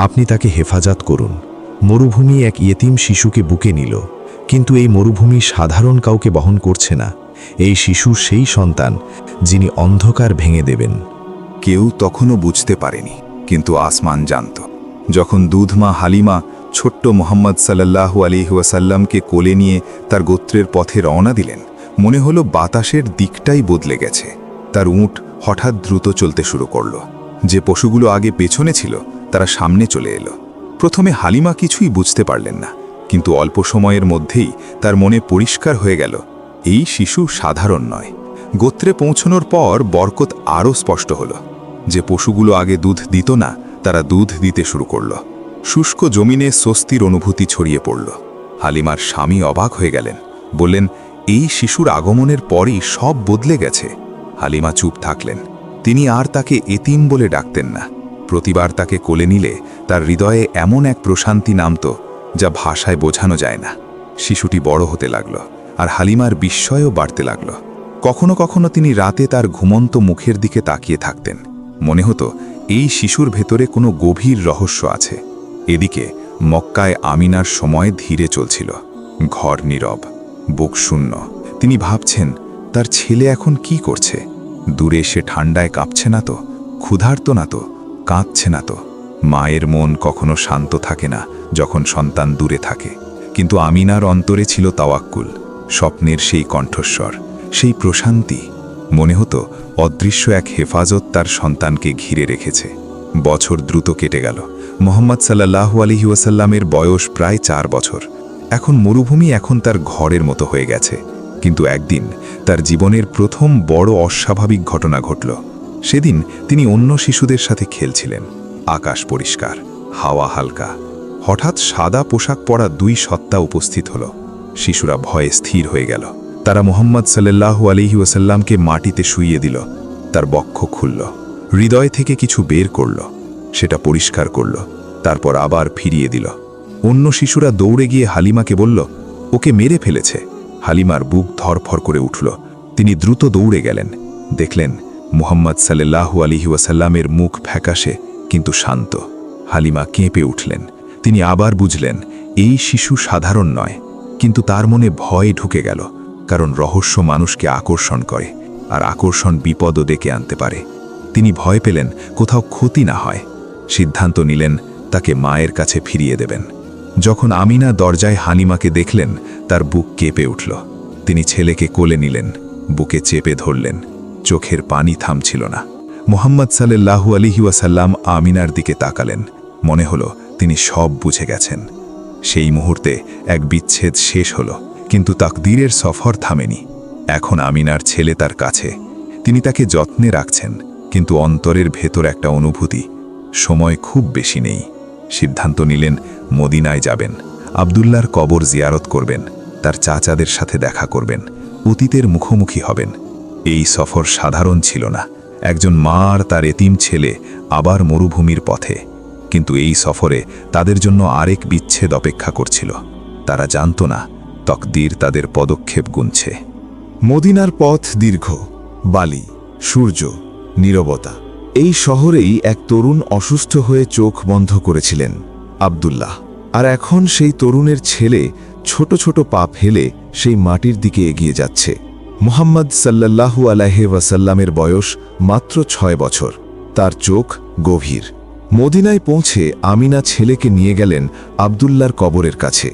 আপনি তাকে হেফাজত করুন। মরুভূমি এক ইয়েতিম শিশুকে বুকে নিল, কিন্তু এই মরুভূমি সাধারণ কাউকে বহন করছে না। এই শিশু সেই সন্তান যিনি অন্ধকার ভেঙে দেবেন। কেউ তখনও বুঝতে পারেনি, কিন্তু আসমান জানত। যখন দুধমা হালিমা ছোট্ট মোহাম্মদ সাল্লাল্লাহু আলাইহি ওয়াসাল্লামকে কোলে নিয়ে তার গোত্রের পথে রওনা দিলেন, মনে হলো বাতাসের দিকটাই বদলে গেছে। তার উট হঠাৎ দ্রুত চলতে শুরু করল। যে পশুগুলো আগে পেছনে ছিল তারা সামনে চলে এলো। প্রথমে হালিমা কিছুই বুঝতে পারলেন না, কিন্তু অল্প সময়ের মধ্যেই তার মনে পরিষ্কার হয়ে গেল, এই শিশু সাধারণ নয়। গোত্রে পৌঁছানোর পর বরকত আরও স্পষ্ট হলো। যে পশুগুলো আগে দুধ দিত না তারা দুধ দিতে শুরু করল। শুষ্ক জমিনে স্বস্তির অনুভূতি ছড়িয়ে পড়ল। হালিমার স্বামী অবাক হয়ে গেলেন, বললেন, এই শিশুর আগমনের পরই সব বদলে গেছে। হালিমা চুপ থাকলেন। তিনি আর তাকে এতিম বলে ডাকতেন না। প্রতিবার তাকে কোলে নিলে তার হৃদয়ে এমন এক প্রশান্তি নামত যা ভাষায় বোঝানো যায় না। শিশুটি বড় হতে লাগল, আর হালিমার বিস্ময়ও বাড়তে লাগল। কখনো কখনো তিনি রাতে তার ঘুমন্ত মুখের দিকে তাকিয়ে থাকতেন। মনে হতো এই শিশুর ভেতরে কোনো গভীর রহস্য আছে। এদিকে মক্কায় আমিনার সময় ধীরে চলছিল। ঘর নীরব, বুক শূন্য। তিনি ভাবছেন, তার ছেলে এখন কি করছে? দূরে সে ঠান্ডায় কাঁপছে না তো, ক্ষুধার্ত না তো, কাঁদছে না তো। মায়ের মন কখনো শান্ত থাকে না যখন সন্তান দূরে থাকে, কিন্তু আমিনার অন্তরে ছিল তাওয়াক্কুল, স্বপ্নের সেই কণ্ঠস্বর, সেই প্রশান্তি। মনে হতো অদৃশ্য এক হেফাজত তার সন্তানকে ঘিরে রেখেছে। বছর দ্রুত কেটে গেল। মোহাম্মদ সাল্লাল্লাহু আলাইহি ওয়াসাল্লামের বয়স প্রায় 4 বছর। এখন মরুভূমি এখন তার ঘরের মতো হয়ে গেছে। কিন্তু একদিন তার জীবনের প্রথম বড় অস্বাভাবিক ঘটনা ঘটল। সেদিন তিনি অন্য শিশুদের সাথে খেলছিলেন। আকাশ পরিষ্কার, হাওয়া হালকা। হঠাৎ সাদা পোশাক পরা 2 সত্তা উপস্থিত হল। শিশুরা ভয়ে স্থির হয়ে গেল। তারা মোহাম্মদ সাল্লাল্লাহু আলাইহি ওয়াসাল্লামকে মাটিতে শুইয়ে দিল। তার বক্ষ খুলল, হৃদয় থেকে কিছু বের করল, সেটা পরিষ্কার করল, তারপর আবার ফিরিয়ে দিল। অন্য শিশুরা দৌড়ে গিয়ে হালিমাকে বলল, ওকে মেরে ফেলেছে। হালিমার বুক ধরফর করে উঠল। তিনি দ্রুত দৌড়ে গেলেন। দেখলেন মুহাম্মদ সাল্লাল্লাহু আলাইহি ওয়াসাল্লামের মুখ ফ্যাকাশে কিন্তু শান্ত। হালিমা কেঁপে উঠলেন। তিনি আবার বুঝলেন এই শিশু সাধারণ নয়, কিন্তু তার মনে ভয় ঢুকে গেল, কারণ রহস্য মানুষকে আকর্ষণ করে, আর আকর্ষণ বিপদও ডেকে আনতে পারে। তিনি ভয় পেলেন কোথাও ক্ষতি না হয়। সিদ্ধান্ত নিলেন তাকে মায়ের কাছে ফিরিয়ে দেবেন। যখন আমিনা দরজায় হালিমাকে দেখলেন, তার বুক কেঁপে উঠল। তিনি ছেলেকে কোলে নিলেন, বুকে চেপে ধরলেন। চোখের পানি থামছিল না। মুহাম্মদ সাল্লাল্লাহু আলাইহি ওয়াসাল্লাম আমিনার দিকে তাকালেন। মনে হলো তিনি সব বুঝে গেছেন। সেই মুহূর্তে এক বিচ্ছেদ শেষ হলো, কিন্তু তাকদীরের সফর থামেনি। এখন আমিনার ছেলে তার কাছে। তিনি তাকে যত্নে রাখছেন, কিন্তু অন্তরের ভেতর একটা অনুভূতি, সময় খুব বেশি নেই। সিদ্ধান্ত নিলেন মদিনায় যাবেন, আব্দুল্লাহর কবর জিয়ারত করবেন, তার চাচাদের সাথে দেখা করবেন, অতীতের মুখোমুখি হবেন। এই সফর সাধারণ ছিল না। একজন মা আর তার এতিম ছেলে আবার মরুভূমির পথে। কিন্তু এই সফরে তাদের জন্য আরেক বিচ্ছেদ অপেক্ষা করছিল। তারা জানত না তকদির তাদের পদক্ষেপ গুনছে। মদিনার পথ দীর্ঘ, বালি, সূর্য, নীরবতা। এই শহরেই এক তরুণ অসুস্থ হয়ে চোখ বন্ধ করেছিলেন, আব্দুল্লাহ। আর এখন সেই তরুণের ছেলে ছোট ছোট পা ফেলে সেই মাটির দিকে এগিয়ে যাচ্ছে। মুহাম্মদ সাল্লাল্লাহু আলাইহি ওয়াসাল্লামের বয়স মাত্র 6 বছর। তার চোখ গভীর। মদিনায় পৌঁছে আমিনা ছেলেকে নিয়ে গেলেন আব্দুল্লাহর কবরের কাছে।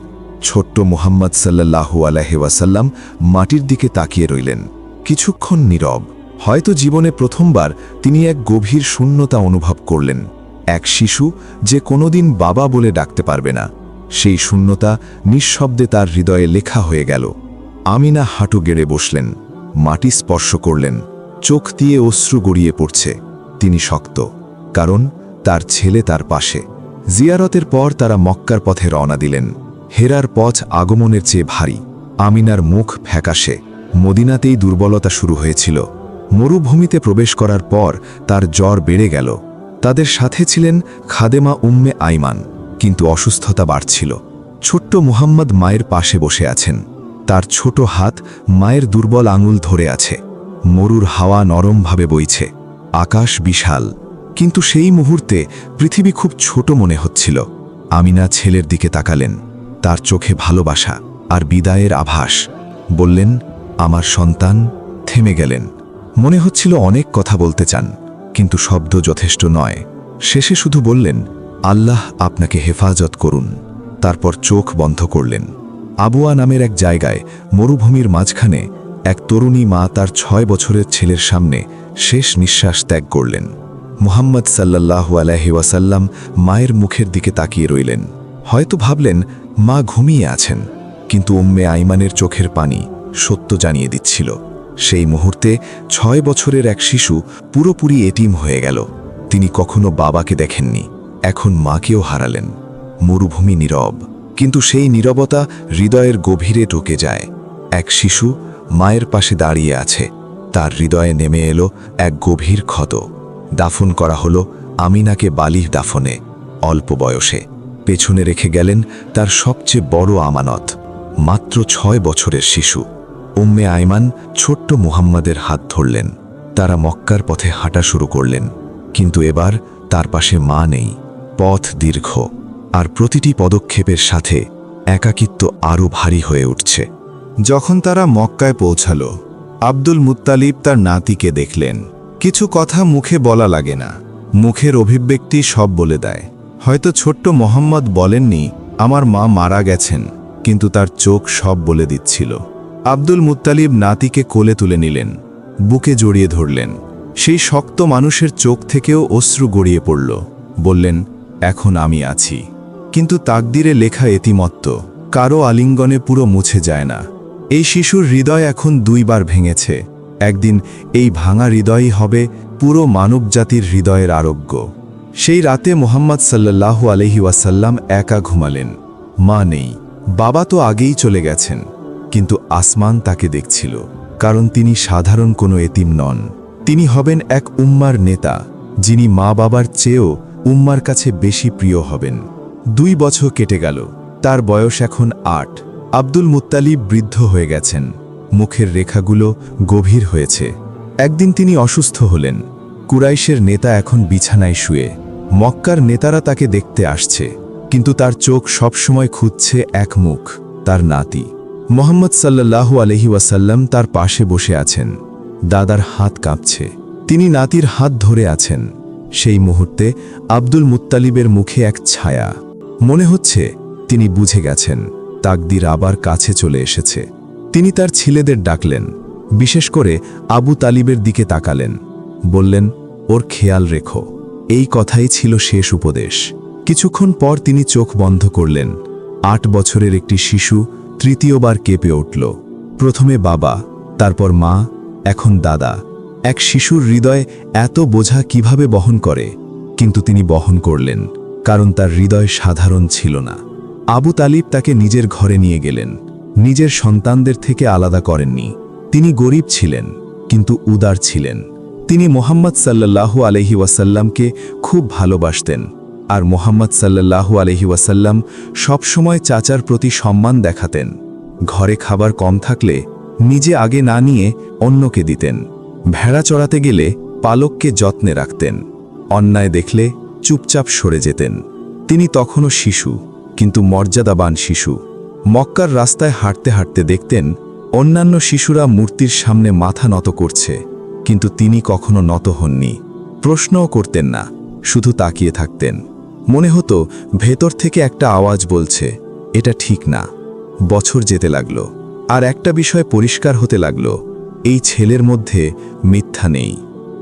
ছোট্ট মুহাম্মদ সাল্লাল্লাহু আলাইহি ওয়াসাল্লাম মাটির দিকে তাকিয়ে রইলেন, কিছুক্ষণ নীরব। হয়তো জীবনে প্রথমবার তিনি এক গভীর শূন্যতা অনুভব করলেন। এক শিশু যে কোনোদিন বাবা বলে ডাকতে পারবে না, সেই শূন্যতা নিঃশব্দে তার হৃদয়ে লেখা হয়ে গেল। আমিনা হাঁটু গেড়ে বসলেন, মাটি স্পর্শ করলেন, চোখ দিয়ে অশ্রু গড়িয়ে পড়ছে। তিনি শক্ত, কারণ তার ছেলে তার পাশে। জিয়ারতের পর তারা মক্কার পথে রওনা দিলেন। হেরার পথ আগমনের চেয়ে ভারী। আমিনার মুখ ফ্যাকাশে। মদিনাতেই দুর্বলতা শুরু হয়েছিল। মরুভূমিতে প্রবেশ করার পর তার জ্বর বেড়ে গেল। তাদের সাথে ছিলেন খাদেমা উম্মে আইমান, কিন্তু অসুস্থতা বাড়ছিল। ছোট্ট মুহাম্মদ মায়ের পাশে বসে আছেন। তার ছোট হাত মায়ের দুর্বল আঙুল ধরে আছে। মরুর হাওয়া নরমভাবে বইছে। আকাশ বিশাল, কিন্তু সেই মুহূর্তে পৃথিবী খুব ছোট মনে হচ্ছিল। আমিনা ছেলের দিকে তাকালেন, তার চোখে ভালোবাসা আর বিদায়ের আভাস। বললেন, আমার সন্তান। থেমে গেলেন। মনে হচ্ছিল অনেক কথা বলতে চান, কিন্তু শব্দ যথেষ্ট নয়। শেষে শুধু বললেন, আল্লাহ আপনাকে হেফাজত করুন। তারপর চোখ বন্ধ করলেন। আবুয়া নামের এক জায়গায় মরুভূমির মাঝখানে এক তরুণী মা তার 6 বছরের ছেলের সামনে শেষ নিঃশ্বাস ত্যাগ করলেন। মুহাম্মদ সাল্লাল্লাহু আলাইহি ওয়াসাল্লাম মায়ের মুখের দিকে তাকিয়ে রইলেন। হয়তো ভাবলেন মা ঘুমিয়ে আছেন, কিন্তু উম্মে আইমানের চোখের পানি সত্য জানিয়ে দিচ্ছিল। সেই মুহূর্তে 6 বছরের এক শিশু পুরোপুরি এতিম হয়ে গেল। তিনি কখনো বাবাকে দেখেননি, এখন মাকেও হারালেন। মরুভূমি নীরব, কিন্তু সেই নীরবতা হৃদয়ের গভীরে ঢুকে যায়। এক শিশু মায়ের পাশে দাঁড়িয়ে আছে, তার হৃদয়ে নেমে এলো এক গভীর ক্ষত। দাফন করা হলো আমিনাকে বালিহ দাফনে, অল্প বয়সে। পেছনে রেখে গেলেন তার সবচেয়ে বড় আমানত, মাত্র 6 বছরের শিশু। উম্মে আইমান ছোট্ট মুহাম্মাদের হাত ধরলেন। তারা মক্কার পথে হাঁটা শুরু করলেন, কিন্তু এবার তার পাশে মা নেই। পথ দীর্ঘ, আর প্রতিটি পদক্ষেপের সাথে একাকিত্ব আরও ভারী হয়ে উঠছে। যখন তারা মক্কায় পৌঁছাল, আব্দুল মুত্তালিব তার নাতিকে দেখলেন। কিছু কথা মুখে বলা লাগে না, মুখের অভিব্যক্তি সব বলে দেয়। হয়তো ছোট্ট মোহাম্মদ বলেননি আমার মা মারা গেছেন, কিন্তু তার চোখ সব বলে দিচ্ছিল। আব্দুল মুত্তালিব নাতিকে কোলে তুলে নিলেন, বুকে জড়িয়ে ধরলেন। সেই শক্ত মানুষের চোখ থেকেও অশ্রু গড়িয়ে পড়ল। বললেন, এখন আমি আছি। কিন্তু তাকদিরে লেখা এতিমত্ব কারো আলিঙ্গনে পুরো মুছে যায় না। এই শিশুর হৃদয় এখন 2 বার ভেঙেছে। একদিন এই ভাঙা হৃদয়ই হবে পুরো মানবজাতির হৃদয়ের আরোগ্য। সেই রাতে মুহাম্মদ সাল্লাল্লাহু আলাইহি ওয়াসাল্লাম একা ঘুমালেন। মা নেই, বাবা তো আগেই চলে গেছেন, কিন্তু আসমান তাকে দেখছিল। কারণ তিনি সাধারণ কোনো এতিম নন, তিনি হবেন এক উম্মার নেতা, যিনি মা বাবার চেয়েও উম্মার কাছে বেশি প্রিয় হবেন। 2 বছর কেটে গেল, তার বয়স এখন 8। আব্দুল মুত্তালিব বৃদ্ধ হয়ে গেছেন, মুখের রেখাগুলো গভীর হয়েছে। একদিন তিনি অসুস্থ হলেন। কুরাইশের নেতা এখন বিছানায় শুয়ে। মক্কার নেতারা তাকে দেখতে আসছে, কিন্তু তার চোখ সবসময় খুঁজছে এক মুখ, তার নাতি। মুহাম্মদ সাল্লাল্লাহু আলাইহি ওয়াসাল্লাম তার পাশে বসে আছেন। দাদার হাত কাঁপছে, তিনি নাতির হাত ধরে আছেন। সেই মুহূর্তে আব্দুল মুত্তালিবের মুখে এক ছায়া। মনে হচ্ছে তিনি বুঝে গেছেন তাকদির আবার কাছে চলে এসেছে। তিনি তার ছেলেদের ডাকলেন, বিশেষ করে আবু তালিবের দিকে তাকালেন। বললেন, ওর খেয়াল রেখো। এই কথাই ছিল শেষ উপদেশ। কিছুক্ষণ পর তিনি চোখ বন্ধ করলেন। 8 বছরের একটি শিশু তৃতীয়বার কেঁপে উঠল। প্রথমে বাবা, তারপর মা, এখন দাদা। এক শিশুর হৃদয় এত বোঝা কিভাবে বহন করে? কিন্তু তিনি বহন করলেন, কারণ তার হৃদয় সাধারণ ছিল না। আবু তালিব তাকে নিজের ঘরে নিয়ে গেলেন। নিজের সন্তানদের থেকে আলাদা করেননি। তিনি গরিব ছিলেন, কিন্তু উদার ছিলেন। তিনি মোহাম্মদ সাল্লাল্লাহু আলাইহি ওয়াসাল্লামকে খুব ভালোবাসতেন, আর মোহাম্মদ সাল্লাল্লাহু আলাইহি ওয়াসাল্লাম সবসময় চাচার প্রতি সম্মান দেখাতেন। ঘরে খাবার কম থাকলে নিজে আগে না নিয়ে অন্যকে দিতেন। ভেড়া চড়াতে গেলে পালককে যত্নে রাখতেন। অন্যায় দেখলে চুপচাপ সরে যেতেন। তিনি তখনও শিশু, কিন্তু মর্যাদাবান শিশু। মক্কার রাস্তায় হাঁটতে হাঁটতে দেখতেন অন্যান্য শিশুরা মূর্তির সামনে মাথা নত করছে, কিন্তু তিনি কখনো নত হননি। প্রশ্নও করতেন না, শুধু তাকিয়ে থাকতেন। মনে হতো ভেতর থেকে একটা আওয়াজ বলছে, এটা ঠিক না। বছর যেতে লাগল, আর একটা বিষয় পরিষ্কার হতে লাগল, এই ছেলের মধ্যে মিথ্যা নেই,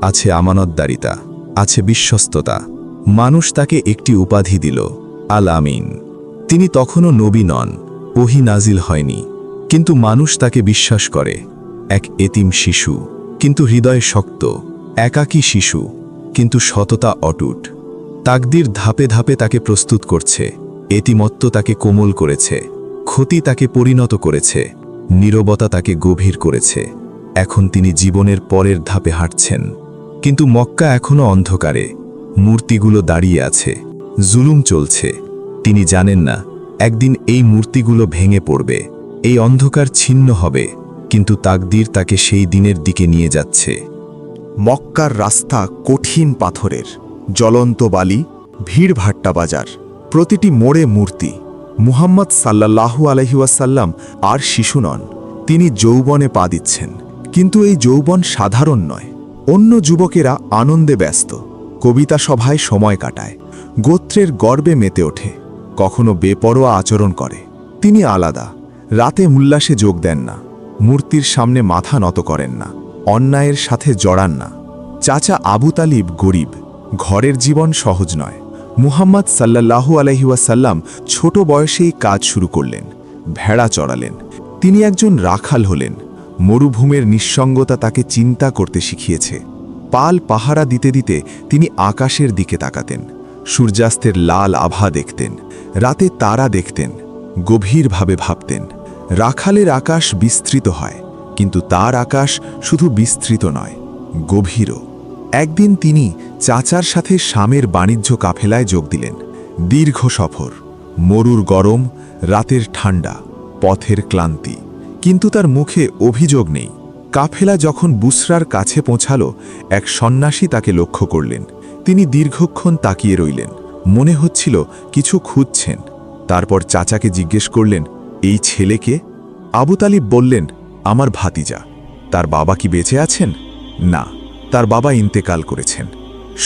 আছে আমানতদারিতা, আছে বিশ্বস্ততা। মানুষ তাকে একটি উপাধি দিল, আল আমিন। তিনি তখনও নবী নন, ওহী নাজিল হয়নি, কিন্তু মানুষ তাকে বিশ্বাস করে। এক এতিম শিশু, কিন্তু হৃদয় শক্ত। একাকী শিশু, কিন্তু সততা অটুট। তাকদীর ধাপে ধাপে তাকে প্রস্তুত করছে। এতিমত্ব তাকে কোমল করেছে, ক্ষতি তাকে পরিণত করেছে, নীরবতা তাকে গভীর করেছে। এখন তিনি জীবনের পরের ধাপে হাঁটছেন, কিন্তু মক্কা এখনও অন্ধকারে। মূর্তিগুলো দাঁড়িয়ে আছে, জুলুম চলছে। তিনি জানেন না একদিন এই মূর্তিগুলো ভেঙে পড়বে, এই অন্ধকার ছিন্ন হবে, কিন্তু তাকদীর তাকে সেই দিনের দিকে নিয়ে যাচ্ছে। মক্কার রাস্তা কঠিন পাথরের, জ্বলন্ত বালি, ভিড়ভাট্টা বাজার, প্রতিটি মোড়ে মূর্তি। মুহাম্মদ সাল্লাল্লাহু আলাইহি ওয়াসাল্লাম আর শিশু নন, তিনি যৌবনে পা দিচ্ছেন। কিন্তু এই যৌবন সাধারণ নয়। অন্য যুবকেরা আনন্দে ব্যস্ত, কবিতা সভায় সময় কাটায়, গোত্রের গর্বে মেতে ওঠে, কখনো বেপরোয়া আচরণ করে। তিনি আলাদা, রাতে উল্লাসে যোগ দেন না, মূর্তির সামনে মাথা নত করেন না, অন্যায়ের সাথে জড়ান না। চাচা আবু তালিব গরিব, ঘরের জীবন সহজ নয়। মুহাম্মদ সাল্লাল্লাহু আলাইহি ওয়াসাল্লাম ছোট বয়সেই কাজ শুরু করলেন, ভেড়া চড়ালেন। তিনি একজন রাখাল হলেন। মরুভূমির নিঃসঙ্গতা তাকে চিন্তা করতে শিখিয়েছে। পাল পাহারা দিতে দিতে তিনি আকাশের দিকে তাকাতেন, সূর্যাস্তের লাল আভা দেখতেন, রাতে তারা দেখতেন, গভীরভাবে ভাবতেন। রাখালের আকাশ বিস্তৃত হয়, কিন্তু তার আকাশ শুধু বিস্তৃত নয়, গভীরও। একদিন তিনি চাচার সাথে শামের বাণিজ্য কাফেলায় যোগ দিলেন। দীর্ঘ সফর, মরুর গরম, রাতের ঠান্ডা, পথের ক্লান্তি, কিন্তু তার মুখে অভিযোগ নেই। কাফেলা যখন বুসরার কাছে পৌঁছাল, এক সন্ন্যাসী তাকে লক্ষ্য করলেন। তিনি দীর্ঘক্ষণ তাকিয়ে রইলেন, মনে হচ্ছিল কিছু খুঁজছেন। তারপর চাচাকে জিজ্ঞেস করলেন, এই ছেলেকে? আবু তালিব বললেন, আমার ভাতিজা। তার বাবা কি বেঁচে আছেন? না, তার বাবা ইন্তেকাল করেছেন।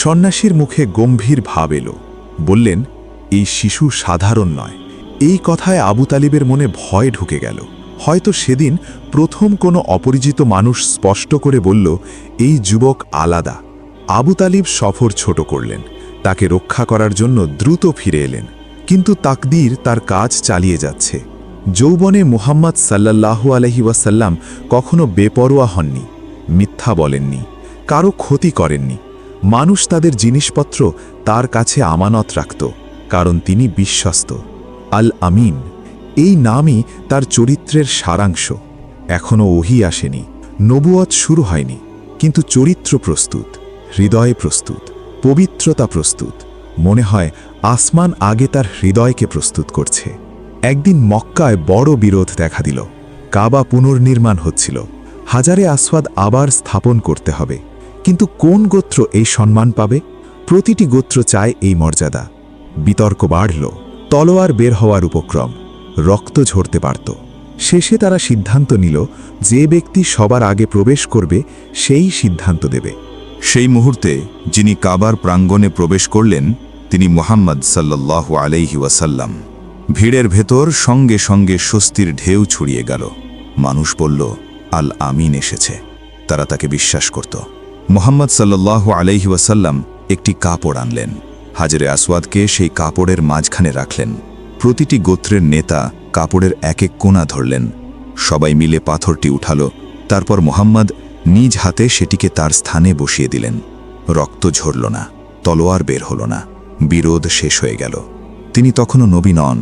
সন্ন্যাসীর মুখে গম্ভীর ভাব এলো। বললেন, এই শিশু সাধারণ নয়। এই কথায় আবু তালিবের মনে ভয় ঢুকে গেল। হয়তো সেদিন প্রথম কোনো অপরিচিত মানুষ স্পষ্ট করে বলল, এই যুবক আলাদা। আবু তালিব সফর ছোট করলেন, তাকে রক্ষা করার জন্য দ্রুত ফিরে এলেন। কিন্তু তাকদীর তার কাজ চালিয়ে যাচ্ছে। যৌবনে মুহাম্মদ সাল্লাল্লাহু আলাইহি ওয়াসাল্লাম কখনো বেপরোয়া হননি, মিথ্যা বলেননি, কারো ক্ষতি করেননি। মানুষ তাদের জিনিসপত্র তার কাছে আমানত রাখত, কারণ তিনি বিশ্বস্ত। আল আমিন, এই নামই তার চরিত্রের সারাংশ। এখনও ওহী আসেনি, নবুয়ত শুরু হয়নি, কিন্তু চরিত্র প্রস্তুত, হৃদয় প্রস্তুত, পবিত্রতা প্রস্তুত। মনে হয় আসমান আগে তার হৃদয়কে প্রস্তুত করছে। একদিন মক্কায় বড় বিরোধ দেখা দিল। কাবা পুনর্নির্মাণ হচ্ছিল, হাজারে আসওয়াদ আবার স্থাপন করতে হবে। কিন্তু কোন গোত্র এই সম্মান পাবে? প্রতিটি গোত্র চায় এই মর্যাদা। বিতর্ক বাড়ল, তলোয়ার বের হওয়ার উপক্রম, রক্ত ঝরতে পারত। শেষে তারা সিদ্ধান্ত নিল, যে ব্যক্তি সবার আগে প্রবেশ করবে সেই সিদ্ধান্ত দেবে। সেই মুহূর্তে যিনি কাবার প্রাঙ্গণে প্রবেশ করলেন, তিনি মুহাম্মদ সাল্লাল্লাহু আলাইহি ওয়াসাল্লাম। ভিড়ের ভেতর সঙ্গে সঙ্গে স্বস্তির ঢেউ ছড়িয়ে গেল। মানুষ বলল, আল আমিন এসেছে। তারা তাকে বিশ্বাস করত। মুহাম্মদ সাল্লাল্লাহু আলাইহি ওয়াসাল্লাম একটি কাপড় আনলেন। হাজরে আসওয়াদকে সেই কাপড়ের মাঝখানে রাখলেন। প্রতিটি গোত্রের নেতা কাপড়ের এক এক কোণা ধরলেন। সবাই মিলে পাথরটি উঠালো। তারপর মুহাম্মদ নিজ হাতে সেটিকে তার স্থানে বসিয়ে দিলেন। রক্ত ঝরল না, তলোয়ার বের হল না, বিরোধ শেষ হয়ে গেল। তিনি তখনও নবী নন,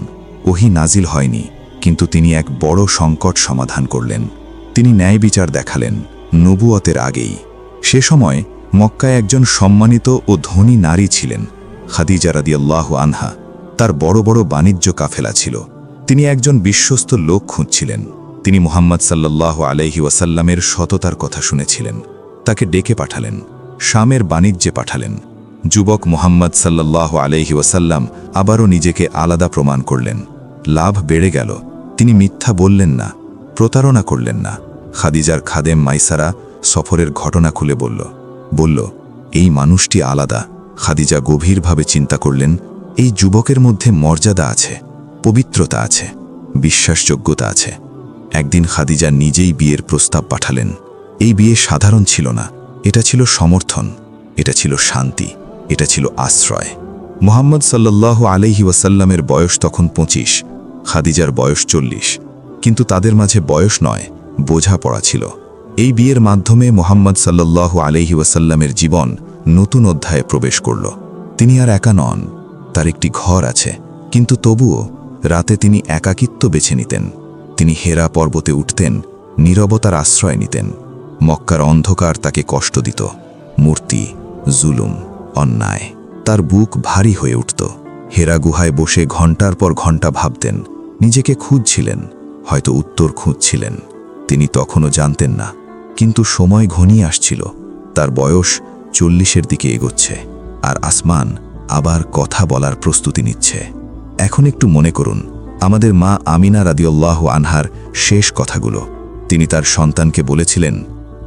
ওহী নাজিল হয়নি, কিন্তু তিনি এক বড় সংকট সমাধান করলেন। তিনি ন্যায় বিচার দেখালেন নবুয়তের আগেই। সে সময় মক্কায় একজন সম্মানিত ও ধনী নারী ছিলেন, খাদিজা রাদিয়াল্লাহু আনহা। তার বড় বড় বাণিজ্য কাফেলা ছিল। তিনি একজন বিশ্বস্ত লোক খুঁজছিলেন। তিনি মুহাম্মদ সাল্লাল্লাহু আলাইহি ওয়াসাল্লামের সততার কথা শুনেছিলেন। তাকে ডেকে পাঠালেন, শামের বাণিজ্যে পাঠালেন। যুবক মুহাম্মদ সাল্লাল্লাহু আলাইহি ওয়াসাল্লাম আবারও নিজেকে আলাদা প্রমাণ করলেন। লাভ বেড়ে গেল। তিনি মিথ্যা বললেন না, প্রতারণা করলেন না। খাদিজার খাদেম মাইসারা সফরের ঘটনা খুলে বলল, এই মানুষটি আলাদা। খাদিজা গভীরভাবে চিন্তা করলেন, এই যুবকের মধ্যে মর্যাদা আছে, পবিত্রতা আছে, বিশ্বাসযোগ্যতা আছে। একদিন খাদিজা নিজেই বিয়ের প্রস্তাব পাঠালেন। এই বিয়ে সাধারণ ছিল না, এটা ছিল সমর্থন, এটা ছিল শান্তি, এটা ছিল আশ্রয়। মুহাম্মদ সাল্লাল্লাহু আলাইহি ওয়াসাল্লামের বয়স তখন 25, খাদিজার বয়স 40, কিন্তু তাদের মাঝে বয়স নয়, বোঝাপড়া ছিল। এই বিয়ের মাধ্যমে মুহাম্মদ সাল্লাল্লাহু আলাইহি ওয়াসাল্লামের জীবন নতুন অধ্যায়ে প্রবেশ করল। তিনি আর একা নন, তার একটি ঘর আছে, কিন্তু তবুও রাতে তিনি একাকিত্ব বেছে নিতেন। তিনি হেরা পর্বতে উঠতেন, নীরবতার আশ্রয় নিতেন। মক্কার অন্ধকার তাকে কষ্ট দিত, মূর্তি, জুলুম, অন্যায়। তার বুক ভারী হয়ে উঠত। হেরা গুহায় বসে ঘণ্টার পর ঘণ্টা ভাবতেন, নিজেকে খুঁজছিলেন, হয়তো উত্তর খুঁজছিলেন। তিনি তখনও জানতেন না, কিন্তু সময় ঘনিয়ে আসছিল। তার বয়স 40-এর দিকে এগোচ্ছে, আর আসমান আবার কথা বলার প্রস্তুতি নিচ্ছে। এখন একটু মনে করুন আমাদের মা আমিনা রাদিয়াল্লাহু আনহার শেষ কথাগুলো। তিনি তার সন্তানকে বলেছিলেন,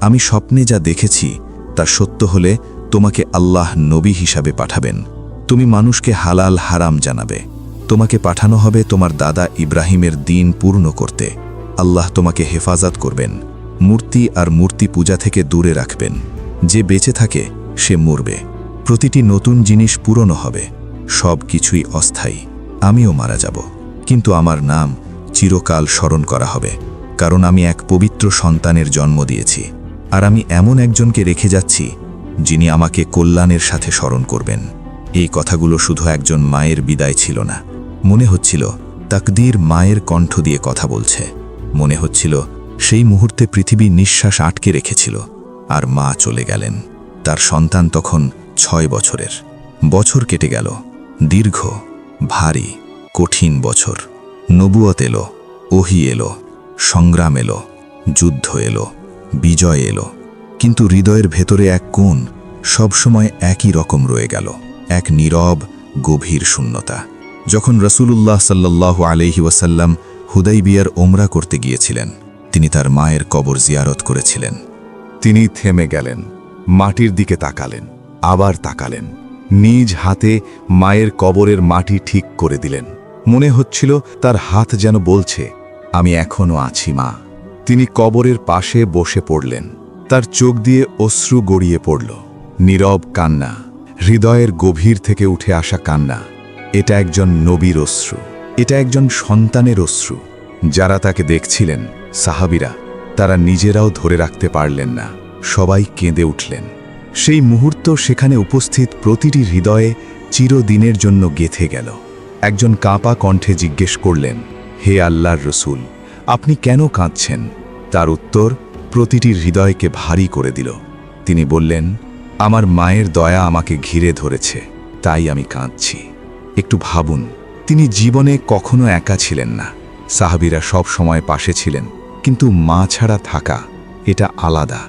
আমি স্বপ্নে যা দেখেছি তা সত্য হলে তোমাকে আল্লাহ নবী হিসাবে পাঠাবেন। তুমি মানুষকে হালাল হারাম জানাবে। তোমাকে পাঠানো হবে তোমার দাদা ইব্রাহিমের দিন পূর্ণ করতে। আল্লাহ তোমাকে হেফাজত করবেন, মূর্তি আর মূর্তি পূজা থেকে দূরে রাখবেন। যে বেঁচে থাকে সে মরবে। প্রতিটি নতুন জিনিস পুরনো হবে, সব কিছুই অস্থায়ী। আমিও মারা যাব, কিন্তু আমার নাম চিরকাল স্মরণ করা হবে, কারণ আমি এক পবিত্র সন্তানের জন্ম দিয়েছি। আর আমি এমন একজনকে রেখে যাচ্ছি যিনি আমাকে কল্যাণের সাথে স্মরণ করবেন। এই কথাগুলো শুধু একজন মায়ের বিদায় ছিল না, মনে হচ্ছিল তাকদীর মায়ের কণ্ঠ দিয়ে কথা বলছে। মনে হচ্ছিল সেই মুহূর্তে পৃথিবী নিঃশ্বাস আটকে রেখেছিল, আর মা চলে গেলেন। তার সন্তান তখন 6 বছরের। বছর কেটে গেল, দীর্ঘ, ভারী, কঠিন বছর। নবুয়ত এলো, ওহী এলো, সংগ্রাম এলো, যুদ্ধ এলো, বিজয় এলো, কিন্তু হৃদয়ের ভেতরে এক কোণ সবসময় একই রকম রয়ে গেল, এক নীরব গভীর শূন্যতা। যখন রাসূলুল্লাহ সাল্লাল্লাহু আলাইহি ওয়াসাল্লাম হুদাইবিয়ার ওমরা করতে গিয়েছিলেন, তিনি তার মায়ের কবর জিয়ারত করেছিলেন। তিনি থেমে গেলেন, মাটির দিকে তাকালেন, আবার তাকালেন, নিজ হাতে মায়ের কবরের মাটি ঠিক করে দিলেন। মনে হচ্ছিল তার হাত যেন বলছে, আমি এখনো আছি মা। তিনি কবরের পাশে বসে পড়লেন। তার চোখ দিয়ে অশ্রু গড়িয়ে পড়ল, নীরব কান্না, হৃদয়ের গভীর থেকে উঠে আসা কান্না। এটা একজন নবীর অশ্রু, এটা একজন সন্তানের অশ্রু। যারা তাকে দেখছিলেন, সাহাবীরা, তারা নিজেরাও ধরে রাখতে পারলেন না, সবাই কেঁদে উঠলেন। সেই মুহূর্ত সেখানে উপস্থিত প্রতিটি হৃদয়ে চিরদিনের জন্য গেঁথে গেল। একজন কাঁপা কণ্ঠে জিজ্ঞেস করলেন, হে আল্লাহর রসূল, আপনি কেন কাঁদছেন? তার উত্তর প্রতিটি হৃদয়কে ভারী করে দিল। তিনি বললেন, আমার মায়ের দয়া আমাকে ঘিরে ধরেছে, তাই আমি কাঁদছি। একটু ভাবুন, তিনি জীবনে কখনো একা ছিলেন না। সাহাবীরা সব সময় পাশে ছিলেন, কিন্তু মা ছাড়া থাকা, এটা আলাদা।